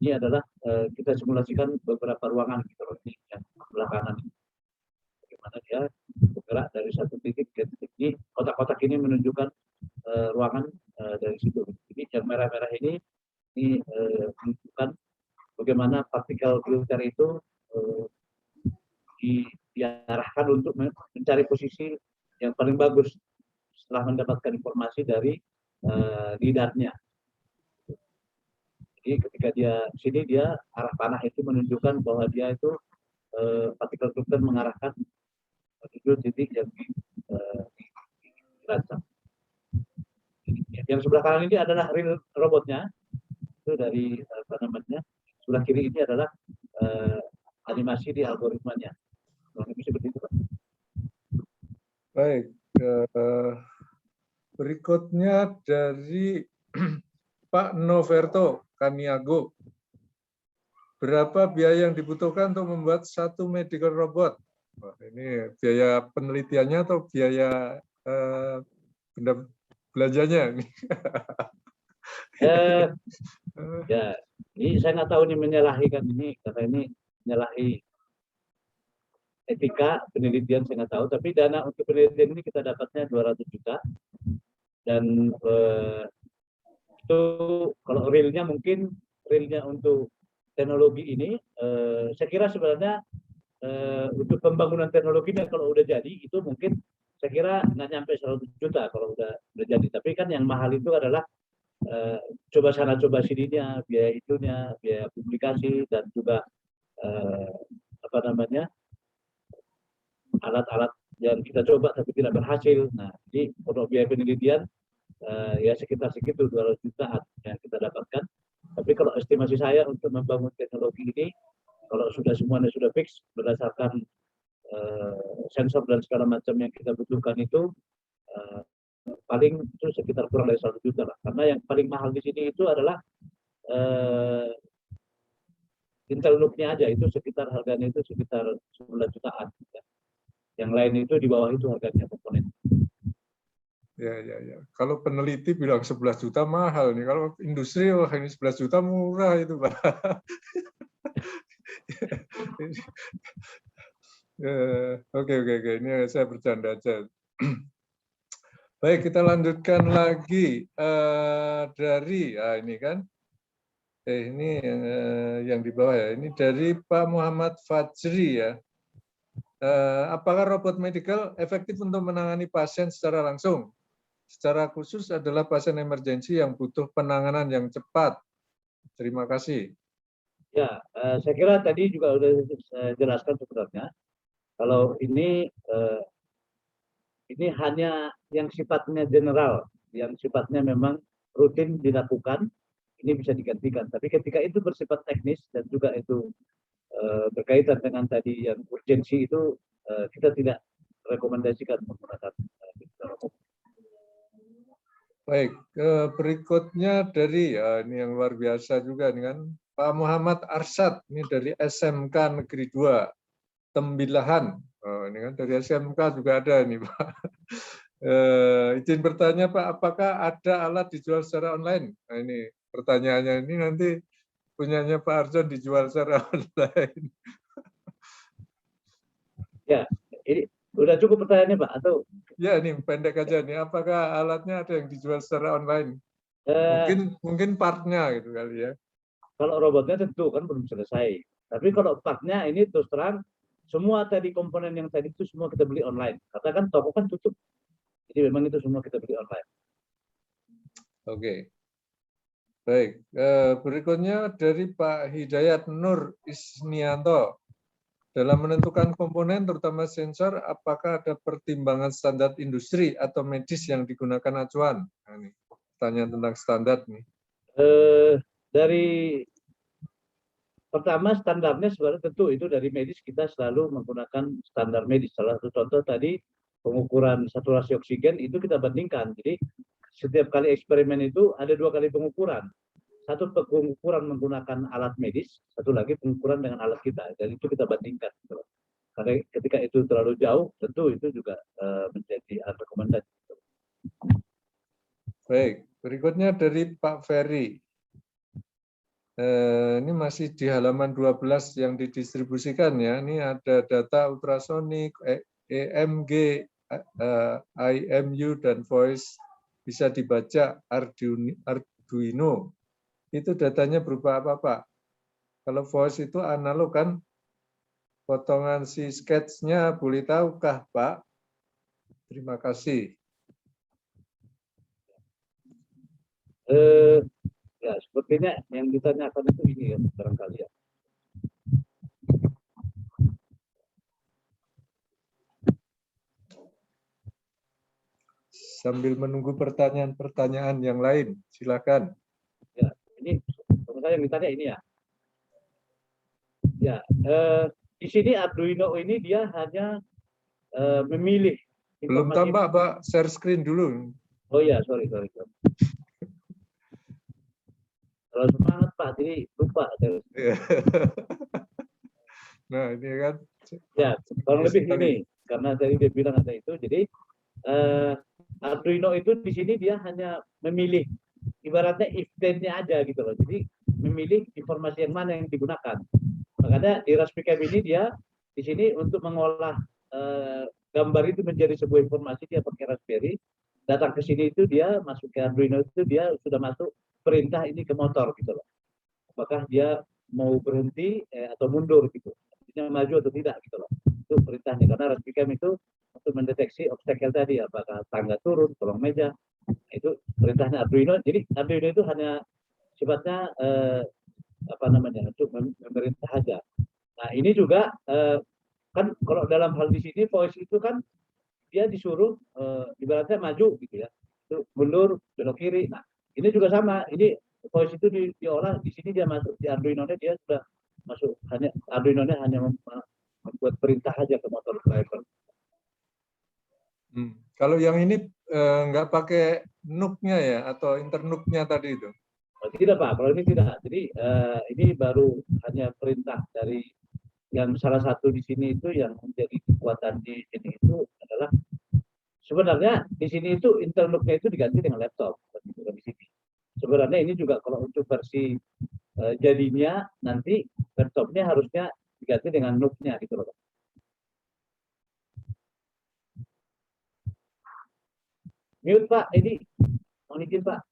Ini adalah kita simulasikan beberapa ruangan gitu loh, ini yang sebelah kanan. Bagaimana dia bergerak dari satu titik ke titik ini. Kotak-kotak ini menunjukkan ruangan dari situ. Jadi yang merah-merah ini menunjukkan bagaimana partikel filter itu diarahkan untuk mencari posisi yang paling bagus setelah mendapatkan informasi dari lidarnya. Jadi ketika dia sini dia arah panah itu menunjukkan bahwa dia itu partikel filter mengarahkan menuju titik yang dirancang. Yang sebelah kanan ini adalah real robotnya, itu dari apa namanya. Sebelah kiri ini adalah animasi di algoritmanya. Seperti itu, Pak. Baik, berikutnya dari Pak Noverto Kaniago. Berapa biaya yang dibutuhkan untuk membuat satu medical robot? Wah, ini biaya penelitiannya atau biaya benda belanjanya ini? Ya, ini saya nggak tahu ini menyalahi kan ini karena ini menyalahi etika penelitian saya nggak tahu. Tapi dana untuk penelitian ini kita dapatnya 200 juta dan itu kalau realnya mungkin realnya untuk teknologi ini saya kira sebenarnya untuk pembangunan teknologinya kalau udah jadi itu mungkin saya kira nggak nyampe 100 juta kalau udah jadi. Tapi kan yang mahal itu adalah coba sana coba sininya, biaya itunya, biaya publikasi dan juga apa namanya alat-alat yang kita coba tapi tidak berhasil. Nah, jadi untuk biaya penelitian ya sekitar segitu 200 juta yang kita dapatkan. Tapi kalau estimasi saya untuk membangun teknologi ini, kalau semuanya sudah fix berdasarkan sensor dan segala macam yang kita butuhkan itu paling itu sekitar kurang dari 100 juta lah. Karena yang paling mahal di sini itu adalah Intel Loop-nya aja itu sekitar harganya itu sekitar 9 jutaan. Ya. Yang lain itu di bawah itu harganya komponen. Ya. Kalau peneliti bilang 11 juta mahal nih. Kalau industri wah ini 11 juta murah itu, Pak. Oke. Ini saya bercanda aja. Baik, kita lanjutkan lagi dari ini kan. Ini yang di bawah ya. Ini dari Pak Muhammad Fajri ya. Apakah robot medical efektif untuk menangani pasien secara langsung? Secara khusus adalah pasien emergensi yang butuh penanganan yang cepat. Terima kasih. Ya, saya kira tadi juga sudah saya jelaskan sebenarnya. Kalau ini hanya yang sifatnya general, yang sifatnya memang rutin dilakukan, ini bisa digantikan. Tapi ketika itu bersifat teknis dan juga itu berkaitan dengan tadi yang urgensi itu, kita tidak rekomendasikan menggunakan digital robot. Baik, berikutnya dari ini yang luar biasa juga nih kan, Pak Muhammad Arsyad, ini dari SMK Negeri 2 Tembilahan. Oh, ini kan dari SMK juga ada nih Pak. Izin bertanya Pak, apakah ada alat dijual secara online? Nah, ini pertanyaannya ini nanti punyanya Pak Arsyad dijual secara online. Ya, ini udah cukup pertanyaannya Pak, atau Ya, ini pendek aja nih. Apakah alatnya ada yang dijual secara online? Mungkin partnya gitu kali ya. kalau robotnya tentu kan belum selesai. Tapi kalau partnya ini terus terang, semua tadi komponen yang tadi itu semua kita beli online. Karena kan toko kan tutup. Jadi memang itu semua kita beli online. Oke. Baik. Berikutnya dari Pak Hidayat Nur Isnianto. Dalam menentukan komponen, terutama sensor, apakah ada pertimbangan standar industri atau medis yang digunakan acuan? Nah, ini pertanyaan tentang standar nih. Dari pertama standarnya sebenarnya tentu itu dari medis kita selalu menggunakan standar medis. Salah satu contoh tadi pengukuran saturasi oksigen itu kita bandingkan. Jadi setiap kali eksperimen itu ada 2 kali pengukuran. Satu pengukuran menggunakan alat medis, satu lagi pengukuran dengan alat kita. Dan itu kita bandingkan. Karena ketika itu terlalu jauh, tentu itu juga menjadi rekomendasi. Baik, berikutnya dari Pak Ferry. Ini masih di halaman 12 yang didistribusikan ya. Ini ada data ultrasonik, EMG, IMU, dan voice bisa dibaca Arduino. Itu datanya berupa apa, Pak? Kalau voice itu analog kan, potongan si sketch-nya boleh tahukah, Pak? Terima kasih. Ya, sepertinya yang ditanyakan itu ini ya, barangkali ya. Sambil menunggu pertanyaan-pertanyaan yang lain, silakan. Ya, ini saya yang ditanya ini ya. Ya, di sini Arduino ini dia hanya memilih. Belum tambah, Pak. Share screen dulu. Oh iya, sorry. Kalau semangat Pak, jadi lupa. Nah, ini kan. Ya, kurang lebih ini. Karena tadi dia bilang ada itu. Jadi Arduino itu di sini dia hanya memilih. Ibaratnya if then-nya aja gitu loh. Jadi memilih informasi yang mana yang digunakan. Makanya di Raspberry Pi ini dia di sini untuk mengolah gambar itu menjadi sebuah informasi, dia pakai Raspberry, datang ke sini itu dia masuk ke Arduino itu dia sudah masuk perintah ini ke motor gitu loh. Apakah dia mau berhenti atau mundur gitu, artinya maju atau tidak gitu loh. Itu perintahnya karena Raspberry Pi itu untuk mendeteksi obstacle tadi, apakah tangga turun, kolong meja, itu perintahnya Arduino. Jadi Arduino itu hanya sifatnya untuk memerintah saja. Nah ini juga kan kalau dalam hal di sini voice itu kan dia disuruh ibaratnya maju gitu ya, itu mundur, belok kiri. Nah ini juga sama, ini voice itu diolah di sini dia masuk di Arduino-nya, dia sudah masuk, hanya Arduino-nya hanya membuat perintah aja ke motor driver. Kalau yang ini nggak pakai NUC-nya ya atau interNUC-nya tadi itu? Tidak Pak, kalau ini tidak. Jadi ini baru hanya perintah dari yang salah satu di sini itu yang menjadi kekuatan di sini itu adalah sebenarnya di sini itu interlock-nya itu diganti dengan laptop di sini. Sebenarnya ini juga kalau untuk versi jadinya nanti laptopnya harusnya diganti dengan NUC-nya gitu loh. Mute Pak, ini mohon izin Pak.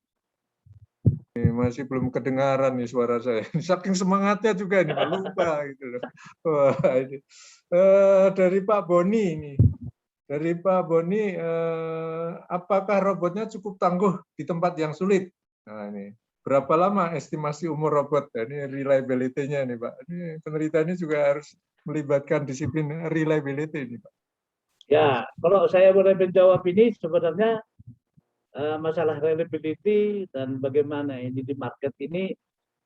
Masih belum kedengaran nih suara saya. Saking semangatnya juga ini, lupa gitu loh. Wah, ini. Dari Pak Boni ini. Dari Pak Boni, apakah robotnya cukup tangguh di tempat yang sulit? Nah, ini. Berapa lama estimasi umur robot? Ini reliability-nya nih, Pak. Ini penelitiannya juga harus melibatkan disiplin reliability ini, Pak. Ya, kalau saya boleh menjawab ini sebenarnya masalah reliability dan bagaimana ini di market ini,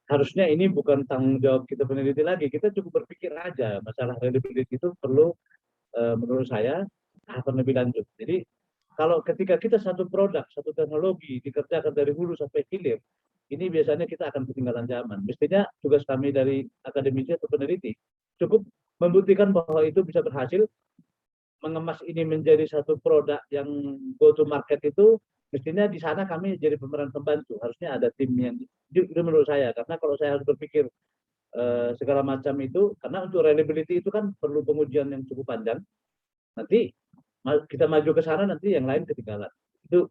harusnya ini bukan tanggung jawab kita peneliti lagi. Kita cukup berpikir aja masalah reliability itu perlu menurut saya tahapan lebih lanjut. Jadi kalau ketika kita satu produk, satu teknologi dikerjakan dari hulu sampai hilir, ini biasanya kita akan ketinggalan zaman. Mestinya tugas kami dari akademisi atau peneliti cukup membuktikan bahwa itu bisa berhasil, mengemas ini menjadi satu produk yang go to market itu, mestinya di sana kami jadi pemeran pembantu. Harusnya ada tim yang itu menurut saya, karena kalau saya harus berpikir segala macam itu, karena untuk reliability itu kan perlu pengujian yang cukup panjang. Nanti kita maju ke sana, nanti yang lain ketinggalan. Itu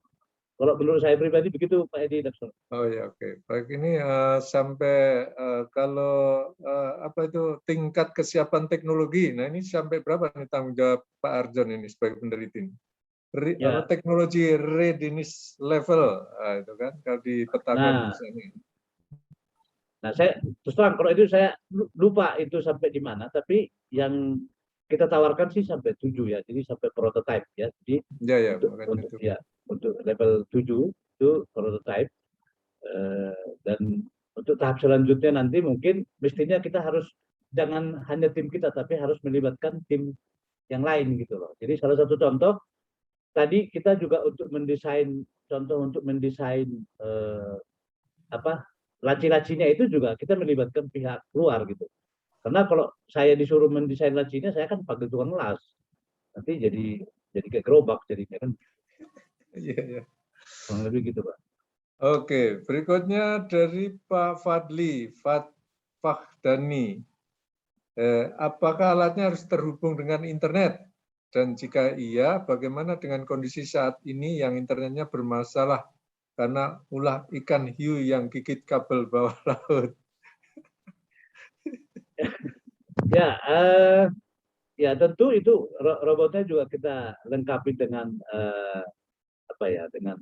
kalau menurut saya pribadi begitu, Pak Edi. Oh ya, oke. Baik, ini sampai kalau apa itu tingkat kesiapan teknologi. Nah, ini sampai berapa nih tanggung jawab Pak Arjon ini sebagai peneliti? Ya. Teknologi readiness level, itu kan kalau dipetakan di sini. Nah, saya terus terang kalau itu saya lupa itu sampai di mana, tapi yang kita tawarkan sih sampai 7 ya, jadi sampai prototype ya. Jadi Ya, untuk level 7 itu prototype, dan untuk tahap selanjutnya nanti mungkin mestinya kita harus jangan hanya tim kita, tapi harus melibatkan tim yang lain gitu loh. Jadi salah satu contoh tadi kita juga untuk mendesain laci-lacinya itu juga kita melibatkan pihak luar gitu. Karena kalau saya disuruh mendesain lacinya, saya kan pakai tukang las. Nanti jadi kayak gerobak jadinya kan. Iya. Kurang lebih gitu, Pak. Oke, berikutnya dari Pak Fadli Fahdani. Apakah alatnya harus terhubung dengan internet? Dan jika iya, bagaimana dengan kondisi saat ini yang internetnya bermasalah karena ulah ikan hiu yang gigit kabel bawah laut? Ya tentu itu robotnya juga kita lengkapi dengan dengan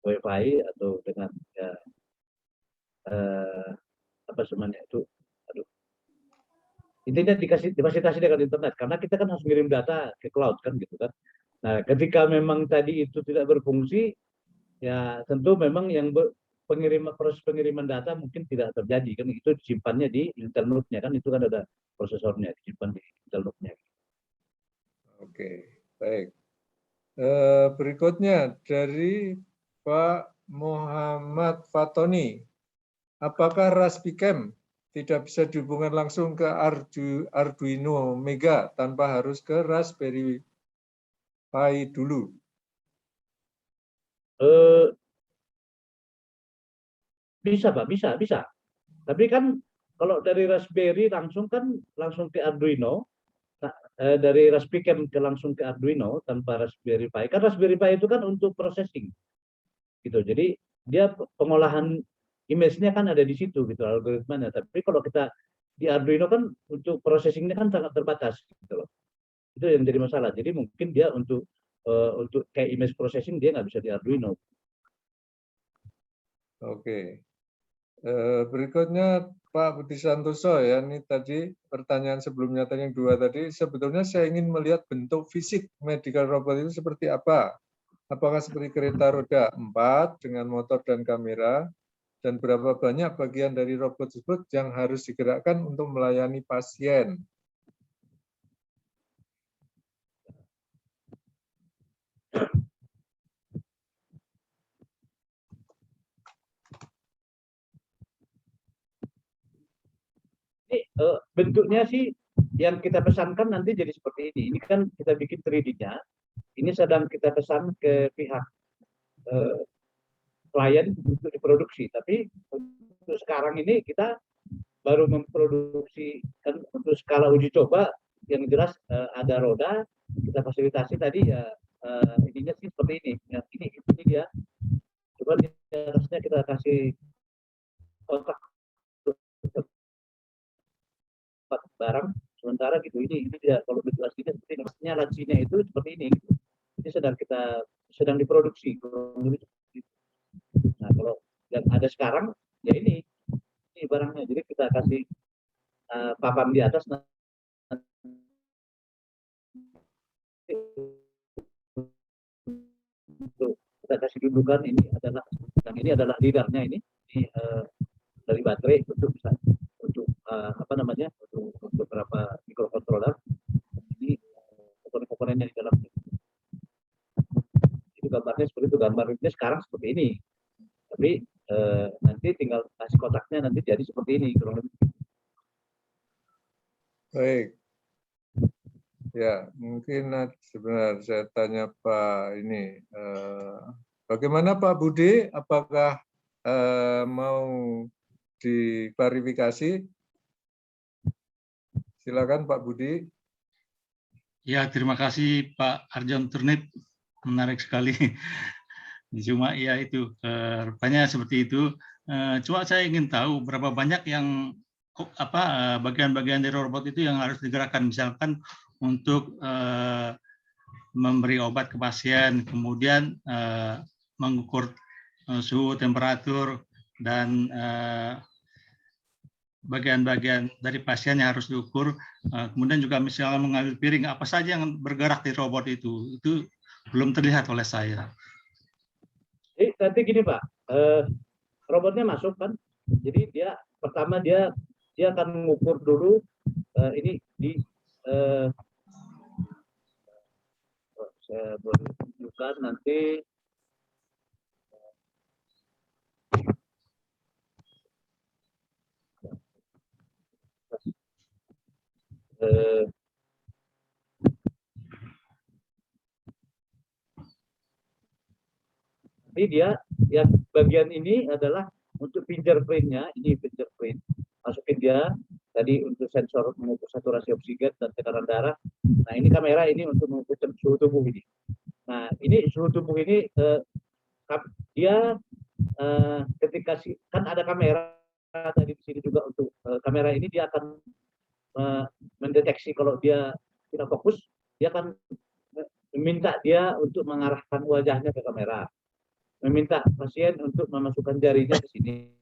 WiFi atau dengan apa semuanya itu. Intinya difasilitasi dengan internet, karena kita kan harus ngirim data ke cloud kan gitu kan. Nah, ketika memang tadi itu tidak berfungsi, ya tentu memang yang proses pengiriman data mungkin tidak terjadi kan, itu disimpannya di internetnya kan, itu kan ada prosesornya disimpan di internetnya. Oke, baik. Berikutnya dari Pak Muhammad Fatoni. Apakah Raspbian tidak bisa dihubungkan langsung ke Arduino Mega tanpa harus ke Raspberry Pi dulu? Bisa, Pak, bisa. Tapi kan kalau dari Raspberry langsung ke Arduino, dari Raspbian langsung ke Arduino tanpa Raspberry Pi. Kan Raspberry Pi itu kan untuk processing, gitu. Jadi dia pengolahan image-nya kan ada di situ, gitu, algoritmanya. Tapi kalau kita di Arduino kan untuk processing-nya kan sangat terbatas, gitu loh. Itu yang jadi masalah. Jadi mungkin dia untuk kayak image processing dia nggak bisa di Arduino. Oke. Berikutnya Pak Budi Santoso ya, ini tadi pertanyaan sebelumnya tadi yang 2 tadi, sebetulnya saya ingin melihat bentuk fisik medical robot itu seperti apa? Apakah seperti kereta roda 4 dengan motor dan kamera, dan berapa banyak bagian dari robot tersebut yang harus digerakkan untuk melayani pasien? Ini bentuknya sih yang kita pesankan nanti jadi seperti ini. Ini kan kita bikin 3D-nya. Ini sedang kita pesan ke pihak klien untuk diproduksi. Tapi untuk sekarang ini kita baru memproduksi kan, untuk skala uji coba yang jelas ada roda, kita fasilitasi tadi ya, ininya sih seperti ini. Ya, ini dia. Coba di atasnya kita kasih kotak barang sementara gitu. Ini dia kalau situasinya seperti ini, maksudnya lacinya itu seperti ini gitu. Ini sedang diproduksi. Nah, kalau yang ada sekarang ya ini barangnya, jadi kita kasih papan di atas, kita kasih ditunjukkan ini adalah yang ini adalah leadernya ini dari baterai untuk apa namanya untuk beberapa microcontroller. Ini komponen-komponennya di dalam. Itu gambarnya seperti itu, gambarnya sekarang seperti ini. Tapi nanti tinggal kasih kotaknya nanti jadi seperti ini kurang lebih. Baik. Ya, mungkin sebenarnya saya tanya Pak ini, bagaimana Pak Budi? Apakah mau diklarifikasi? Silakan Pak Budi. Ya, terima kasih Pak Arjon Turnip, menarik sekali. Cuma ya itu, rupanya seperti itu. Cuma saya ingin tahu berapa banyak yang bagian-bagian dari robot itu yang harus digerakkan, misalkan untuk memberi obat ke pasien, kemudian mengukur suhu, temperatur, dan bagian-bagian dari pasien yang harus diukur. Kemudian juga misalnya mengambil piring, apa saja yang bergerak di robot itu belum terlihat oleh saya. Jadi nanti gini Pak, robotnya masuk kan, jadi dia pertama dia akan mengukur dulu ini di saya boleh tunjukkan nanti. Tapi dia yang bagian ini adalah untuk fingerprintnya, ini fingerprint, masukin dia tadi untuk sensor mengukur saturasi oksigen dan tekanan darah. Nah ini kamera ini untuk mengukur suhu tubuh ini. Nah ini suhu tubuh ini dia ketika kan ada kamera tadi di sini juga untuk kamera ini dia akan mendeteksi kalau dia tidak fokus, dia akan meminta dia untuk mengarahkan wajahnya ke kamera, meminta pasien untuk memasukkan jarinya ke sini.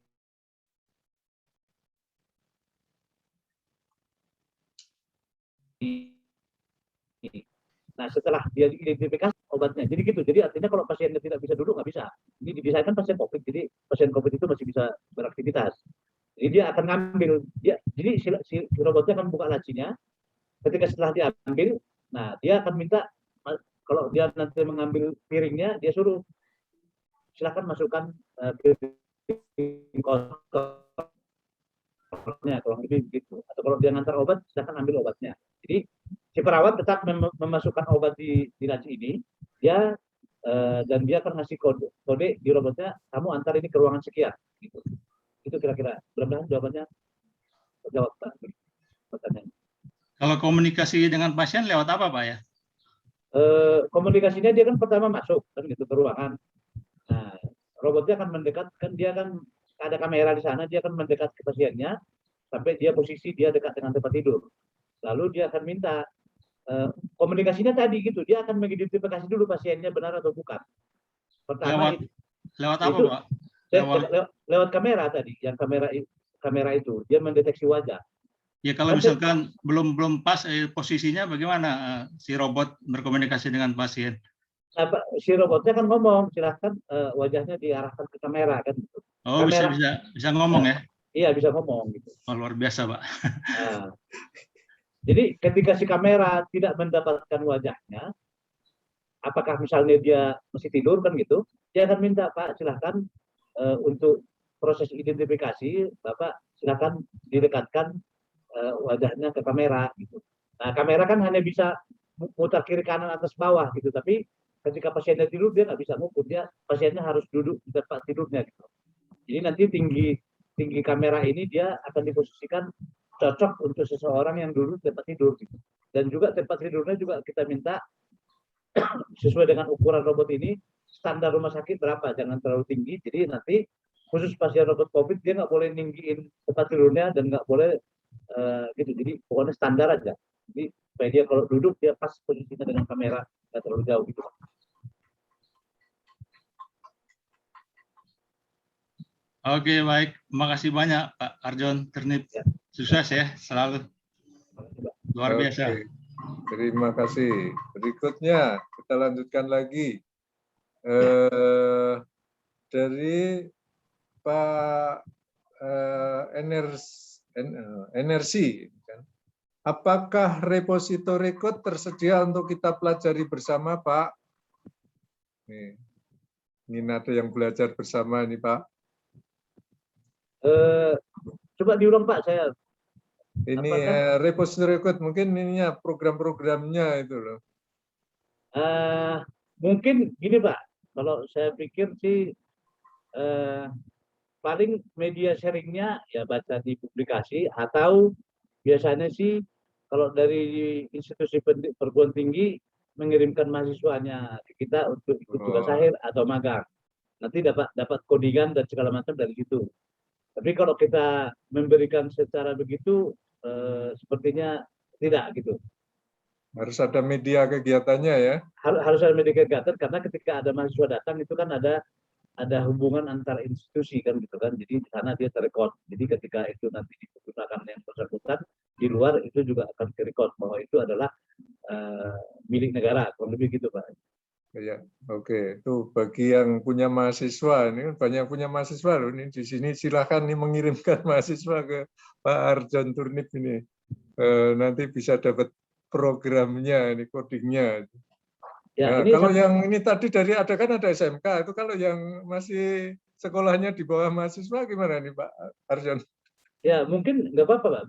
Nah setelah dia diidentifikasi obatnya, jadi gitu. Jadi artinya kalau pasiennya tidak bisa duduk nggak bisa. Ini didesainkan pasien COVID, jadi pasien COVID itu masih bisa beraktivitas. Jadi dia akan ngambil, jadi si robotnya akan buka lacinya. Ketika setelah diambil, nah dia akan minta kalau dia nanti mengambil piringnya, dia suruh silakan masukkan piring kotornya kalau lebih begitu. Atau kalau dia ngantar obat, silakan ambil obatnya. Jadi si perawat tetap memasukkan obat di laci ini, dia dan dia akan ngasih kode di robotnya, kamu antar ini ke ruangan sekian. Gitu. Itu kira-kira. Mudah-mudahan jawabannya terjawab pertanyaan. Kalau komunikasi dengan pasien lewat apa Pak ya? Komunikasinya dia kan pertama masuk kan gitu ke ruangan. Nah, robotnya akan mendekat, kan dia kan ada kamera di sana, dia akan mendekat ke pasiennya sampai dia posisi dia dekat dengan tempat tidur. Lalu dia akan minta komunikasinya tadi gitu, dia akan mengidentifikasi dulu pasiennya benar atau bukan. Pertama lewat apa Pak? Lewat kamera tadi, yang kamera itu dia mendeteksi wajah. Ya kalau misalkan belum pas posisinya, bagaimana si robot berkomunikasi dengan pasien? Nah, si robotnya kan ngomong, silahkan wajahnya diarahkan ke kamera kan. Oh kamera, bisa ngomong ya? Iya bisa ngomong gitu. Oh, luar biasa Pak. Nah, jadi ketika si kamera tidak mendapatkan wajahnya, apakah misalnya dia masih tidur kan gitu, dia akan minta Pak silahkan untuk proses identifikasi Bapak silahkan didekatkan wajahnya ke kamera gitu. Nah kamera kan hanya bisa mutar kiri kanan atas bawah gitu, tapi ketika pasiennya tidur dia nggak bisa ngukur, dia pasiennya harus duduk di tempat tidurnya gitu. Jadi nanti tinggi kamera ini dia akan diposisikan cocok untuk seseorang yang duduk di tempat tidur gitu. Dan juga tempat tidurnya juga kita minta sesuai dengan ukuran robot ini, standar rumah sakit berapa, jangan terlalu tinggi. Jadi nanti khusus pasien robot COVID dia nggak boleh ninggiin tempat tidurnya dan nggak boleh gitu. Jadi pokoknya standar aja. Jadi supaya dia kalau duduk dia pas posisinya dengan kamera, nggak terlalu jauh gitu. Oke baik, terima kasih banyak Pak Arjon Turnip. Ya. Sukses ya selalu. Luar biasa. Oke. Terima kasih. Berikutnya kita lanjutkan lagi. dari Pak Energi, kan? Apakah repository code tersedia untuk kita pelajari bersama, Pak? Nih, ingin ada yang belajar bersama ini, Pak. Coba diulang Pak, saya Ini apakah repository code mungkin ininya program-programnya itu loh. mungkin gini Pak, kalau saya pikir sih paling media sharingnya ya baca di publikasi, atau biasanya sih kalau dari institusi perguruan tinggi mengirimkan mahasiswanya ke kita untuk ikut tugas akhir atau magang. Nanti dapat codingan dan segala macam dari situ. Tapi kalau kita memberikan secara begitu, sepertinya tidak gitu. Harus ada media kegiatannya ya. Harus ada media kegiatan, karena ketika ada mahasiswa datang itu kan ada hubungan antar institusi kan gitu kan. Jadi di sana dia terrekod. Jadi ketika itu nanti digunakan yang bersangkutan di luar, itu juga akan direkod bahwa itu adalah milik negara, kurang lebih gitu Pak. Ya, oke. Itu bagi yang punya mahasiswa, ini kan banyak punya mahasiswa loh. Ini di sini silakan nih mengirimkan mahasiswa ke Pak Arjon Turnip ini. Nanti bisa dapat programnya, ini codingnya. Ya, Nah, ini kalau yang ini tadi dari ada kan ada SMK, itu kalau yang masih sekolahnya di bawah mahasiswa gimana nih Pak Arjon? ya mungkin nggak apa-apa Pak,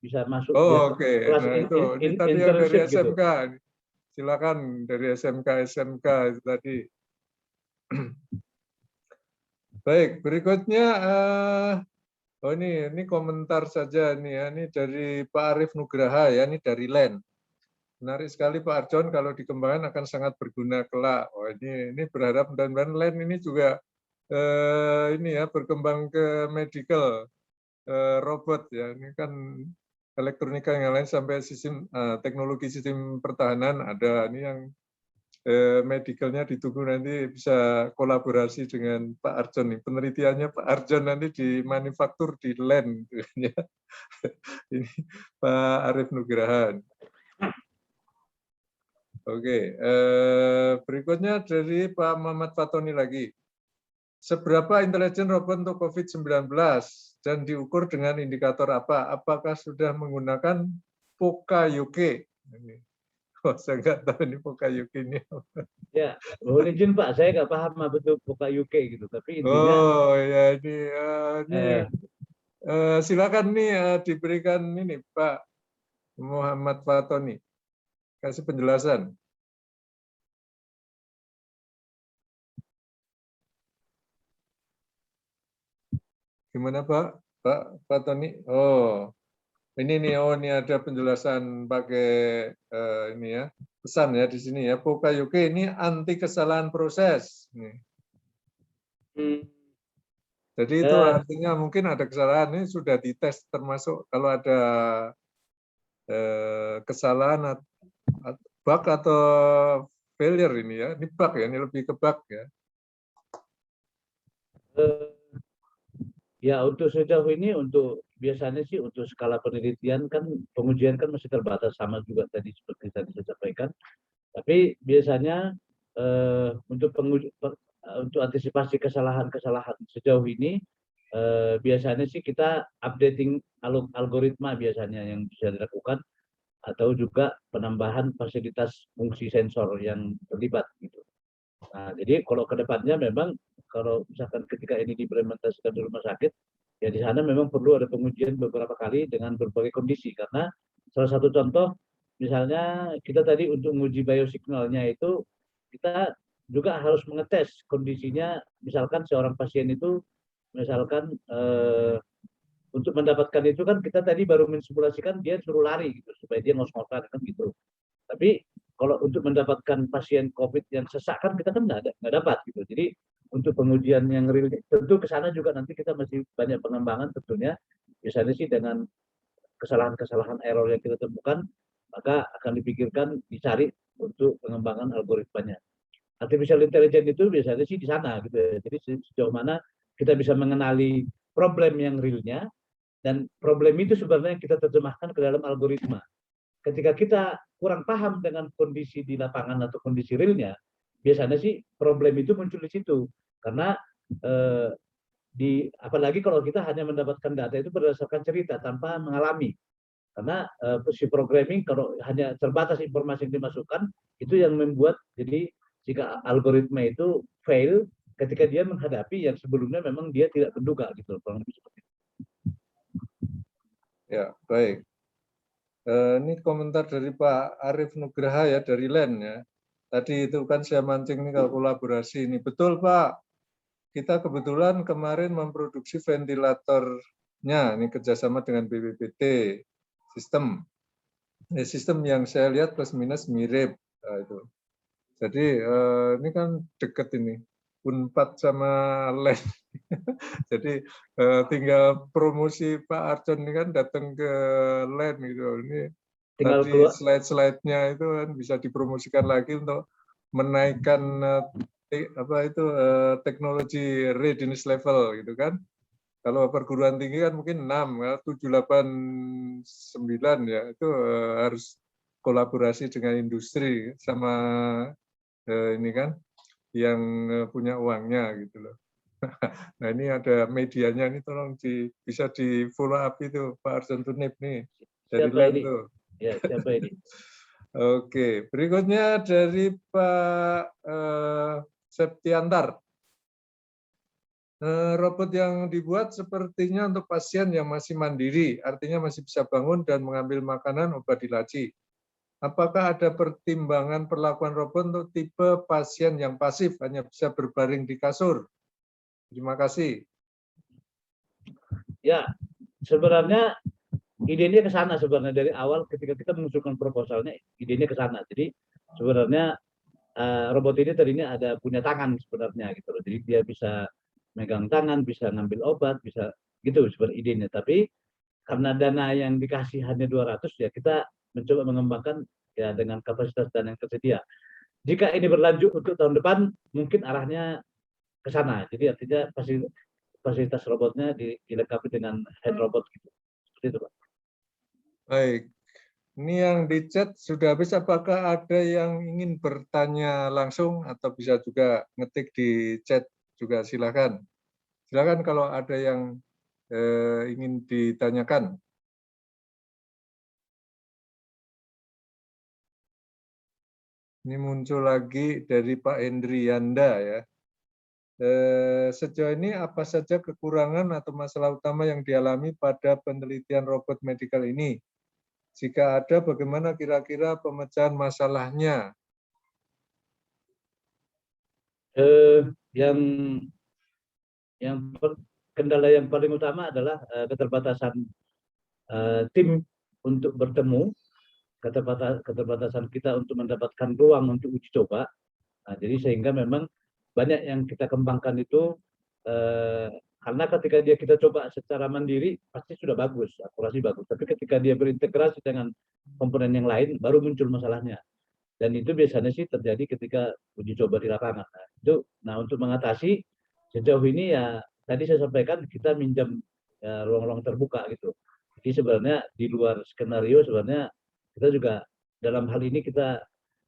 bisa masuk Oh, oke. kelas Nah, itu ini tadi yang dari internship gitu. SMK. Silakan dari SMK itu tadi. Baik, berikutnya oh ini komentar saja nih ya. Ini dari Pak Arief Nugraha ya, ini dari LEN. Menarik sekali Pak Arjon, kalau dikembangkan akan sangat berguna kelak. Oh, ini berharap mudah-mudahan LEN ini juga ini ya berkembang ke medical robot ya. Ini kan elektronika yang lain sampai sistem teknologi sistem pertahanan ada. Ini yang medicalnya ditunggu, nanti bisa kolaborasi dengan Pak Arjon nih. Penelitiannya Pak Arjon nanti di manufaktur di LEN. Ini Pak Arief Nugraha. Oke, berikutnya dari Pak Muhammad Fatoni lagi. Seberapa intelijen robot untuk COVID-19 dan diukur dengan indikator apa? Apakah sudah menggunakan Pokayuke? Oh, saya nggak tahu ini Pokayuke ini. Ya, mohon izin Pak, saya nggak paham apa betul Pokayuke gitu. Tapi intinya, Oh ya, ini silakan nih diberikan ini Pak Muhammad Fatoni, kasih penjelasan. Gimana Pak? Pak Tony? Oh, ini nih, oh ini ada penjelasan pakai ini ya, pesan ya di sini ya. Pokayuke ini anti kesalahan proses. Nih. Jadi itu artinya mungkin ada kesalahan, ini sudah dites, termasuk kalau ada kesalahan, bug atau failure ini ya. Ini bug ya, ini lebih ke bug ya. ya untuk sejauh ini, untuk biasanya sih untuk skala penelitian kan pengujian kan masih terbatas, sama juga tadi seperti tadi saya sampaikan. Tapi biasanya untuk untuk antisipasi kesalahan-kesalahan sejauh ini, biasanya sih kita updating algoritma biasanya yang bisa dilakukan, atau juga penambahan fasilitas fungsi sensor yang terlibat gitu. Nah, jadi kalau ke depannya memang kalau misalkan ketika ini diimplementasikan di rumah sakit, ya di sana memang perlu ada pengujian beberapa kali dengan berbagai kondisi, karena salah satu contoh misalnya kita tadi untuk menguji biosignalnya itu kita juga harus mengetes kondisinya. Misalkan seorang pasien itu misalkan untuk mendapatkan itu kan kita tadi baru mensimulasikan dia suruh lari gitu supaya dia ngos-ngosan kan gitu. Tapi kalau untuk mendapatkan pasien COVID yang sesak kan kita kan nggak dapat gitu. Jadi untuk pengujian yang real, tentu ke sana juga nanti kita masih banyak pengembangan tentunya. Biasanya sih dengan kesalahan-kesalahan error yang kita temukan, maka akan dipikirkan, dicari untuk pengembangan algoritmanya. Artificial intelligence itu biasanya sih di sana gitu ya. Jadi sejauh mana kita bisa mengenali problem yang realnya, dan problem itu sebenarnya kita terjemahkan ke dalam algoritma. Ketika kita kurang paham dengan kondisi di lapangan atau kondisi realnya, biasanya sih problem itu muncul di situ karena apalagi kalau kita hanya mendapatkan data itu berdasarkan cerita tanpa mengalami. Karena si programming kalau hanya terbatas informasi yang dimasukkan itu yang membuat jadi jika algoritma itu fail ketika dia menghadapi yang sebelumnya memang dia tidak menduga gitu, kurang lebih seperti itu. Ya, baik. Ini komentar dari Pak Arif Nugraha ya dari LEN ya. Tadi itu kan saya mancing nih kalau kolaborasi ini. Betul Pak, kita kebetulan kemarin memproduksi ventilatornya, ini kerjasama dengan BPPT, sistem. Ini sistem yang saya lihat plus minus mirip. Nah, itu. Jadi ini kan deket ini, Unpad sama LEN. Jadi tinggal promosi Pak Arjon ini kan datang ke LEN gitu. Ini Tinggal tadi keluar. slide-slide-nya itu kan bisa dipromosikan lagi untuk menaikkan teknologi readiness level gitu kan. Kalau perguruan tinggi kan mungkin 6, 7, 8, 9 ya itu harus kolaborasi dengan industri sama ini kan yang punya uangnya gitu loh. Nah ini ada medianya ini tolong bisa di follow up itu Pak Arjon Turnip nih dari Siapa LEN ini? tuh. Ya, siapa ini? Oke, berikutnya dari Pak Septiantar. Robot yang dibuat sepertinya untuk pasien yang masih mandiri, artinya masih bisa bangun dan mengambil makanan, obat di laci. Apakah ada pertimbangan perlakuan robot untuk tipe pasien yang pasif, hanya bisa berbaring di kasur? Terima kasih. Ya, sebenarnya idenya ke sana sebenarnya dari awal ketika kita mengusulkan proposalnya, idenya ke sana. Jadi sebenarnya robot ini tadinya ada punya tangan sebenarnya gitu loh. Jadi dia bisa megang tangan, bisa ngambil obat, bisa gitu seperti idenya. Tapi karena dana yang dikasih hanya 200 ya kita mencoba mengembangkan ya dengan kapasitas dana yang tersedia. Jika ini berlanjut untuk tahun depan mungkin arahnya ke sana. Jadi artinya fasilitas robotnya dilengkapi dengan head robot gitu. Seperti itu, Pak. Baik. Ini yang di chat sudah habis, apakah ada yang ingin bertanya langsung atau bisa juga ngetik di chat juga silakan. Silakan kalau ada yang ingin ditanyakan. Ini muncul lagi dari Pak Hendrianda ya. Sejauh ini apa saja kekurangan atau masalah utama yang dialami pada penelitian robot medikal ini? Jika ada, bagaimana kira-kira pemecahan masalahnya? Yang kendala yang paling utama adalah keterbatasan tim untuk bertemu, keterbatasan kita untuk mendapatkan ruang untuk uji coba. Nah, jadi sehingga memang banyak yang kita kembangkan itu karena ketika kita coba secara mandiri pasti sudah bagus, akurasi bagus. Tapi ketika dia berintegrasi dengan komponen yang lain baru muncul masalahnya. Dan itu biasanya sih terjadi ketika uji coba di lapangan. Nah, untuk mengatasi sejauh ini ya tadi saya sampaikan kita minjam ruang-ruang terbuka gitu. Jadi sebenarnya di luar skenario sebenarnya kita juga dalam hal ini kita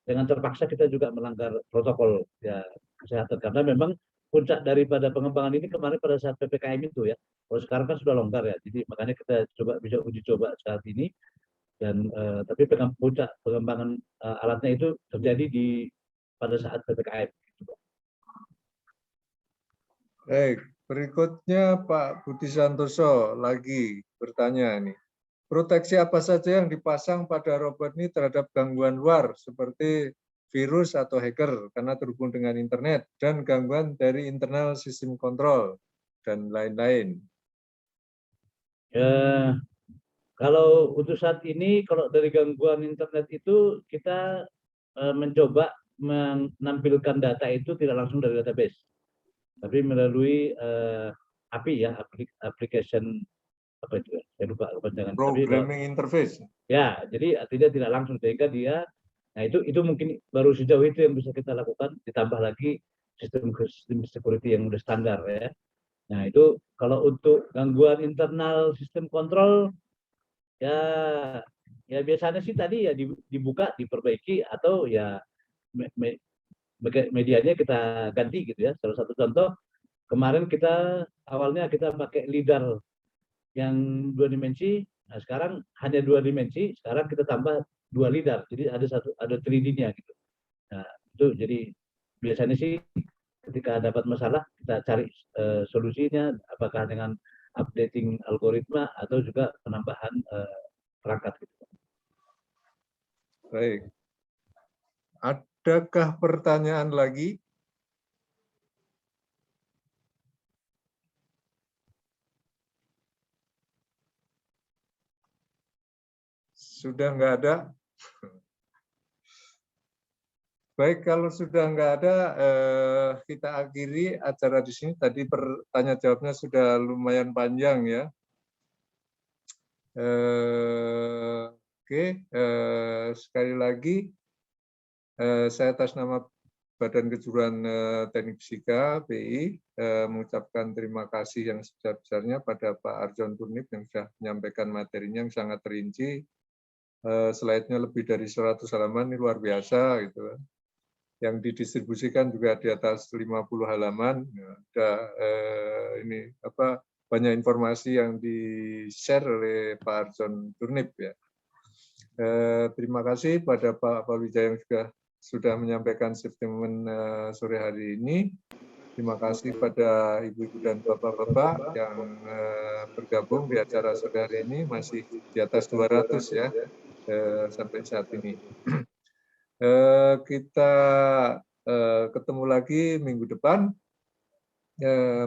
dengan terpaksa kita juga melanggar protokol ya kesehatan karena memang puncak daripada pengembangan ini kemarin pada saat PPKM itu ya. Kalau sekarang kan sudah longgar ya. Jadi makanya kita coba bisa uji coba saat ini dan tapi puncak pengembangan alatnya itu terjadi pada saat PPKM. Baik, berikutnya Pak Budi Santoso lagi bertanya ini. Proteksi apa saja yang dipasang pada robot ini terhadap gangguan luar seperti virus atau hacker karena terhubung dengan internet dan gangguan dari internal sistem kontrol dan lain-lain. Kalau untuk saat ini kalau dari gangguan internet itu kita mencoba menampilkan data itu tidak langsung dari database, tapi melalui API ya, application apa itu? Saya lupa kepanjangan. Programming interface. Ya, jadi tidak langsung sehingga dia. Nah itu mungkin baru sejauh itu yang bisa kita lakukan, ditambah lagi sistem security yang udah standar ya. Nah itu kalau untuk gangguan internal sistem kontrol ya biasanya sih tadi ya dibuka, diperbaiki atau ya medianya kita ganti gitu ya. Salah satu contoh kemarin awalnya kita pakai lidar yang 2 dimensi, nah sekarang hanya 2 dimensi, sekarang kita tambah 2 lidar, jadi ada 3D-nya gitu. Nah itu jadi biasanya sih ketika dapat masalah kita cari solusinya, apakah dengan updating algoritma atau juga penambahan perangkat gitu. Baik. Adakah pertanyaan lagi? Sudah nggak ada? Baik, kalau sudah nggak ada, kita akhiri acara di sini. Tadi pertanyaan jawabnya sudah lumayan panjang ya. Oke, sekali lagi saya atas nama Badan Kejuruan Teknik Fisika BI mengucapkan terima kasih yang sebesar-besarnya pada Pak Arjon Turnip yang sudah menyampaikan materinya yang sangat rinci. Slide-nya lebih dari 100 halaman, ini luar biasa gitu. Yang didistribusikan juga di atas 50 halaman. Ada ini banyak informasi yang di-share oleh Pak Arjon Turnip ya. Terima kasih pada Pak Wijaya yang sudah menyampaikan statement sore hari ini. Terima kasih pada ibu-ibu dan bapak-bapak yang bergabung di acara sore hari ini, masih di atas 200 ya sampai saat ini. Kita ketemu lagi minggu depan.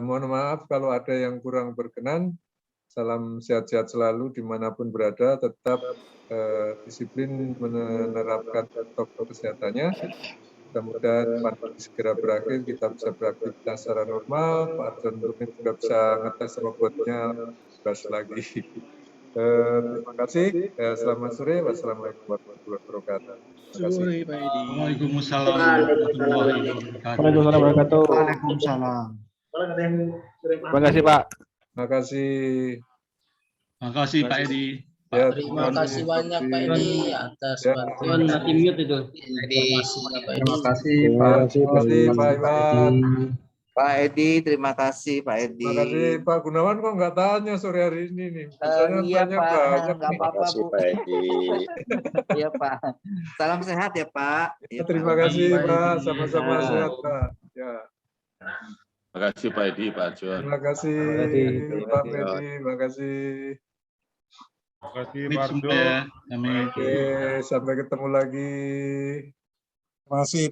Mohon maaf kalau ada yang kurang berkenan. Salam sehat-sehat selalu dimanapun berada. Tetap disiplin menerapkan protokol kesehatannya. Mudah-mudahan pandemi segera berakhir, kita bisa beraktivitas secara normal. Pak Arjon Turnip juga bisa ngetes robotnya bebas lagi. Terima kasih. Selamat sore. Wassalamualaikum warahmatullahi wabarakatuh. Sore, Pak Edi. Waalaikumsalam warahmatullahi wabarakatuh. Waalaikumsalam wabarakatuh. Waalaikumsalam. Terima kasih, Pak. Terima kasih. Terima kasih Pak Edi. Ya, Terima kasih banyak Pak Edi atas Ya. bantuan Mati mute itu. informasinya Pak Edi. Terima kasih Pak Iwan. Pak Edi, terima kasih Pak Edi. Terima kasih Pak Gunawan, kok nggak tanya sore hari ini nih. Biasanya Iya tanya Pak, banyak nggak nih. apa-apa Bu. Pak Edi. Iya Pak. Salam sehat ya Pak. Ya, Terima Pak. kasih Pak Pak, Edi. sama-sama sehat Pak. Ya. Terima kasih Pak Edi, Pak Arjon. Terima kasih Pak Medi, terima kasih. Terima kasih, Amit Pak sumpah Arjo. ya. Amit. Oke, sampai ketemu lagi. Terima kasih.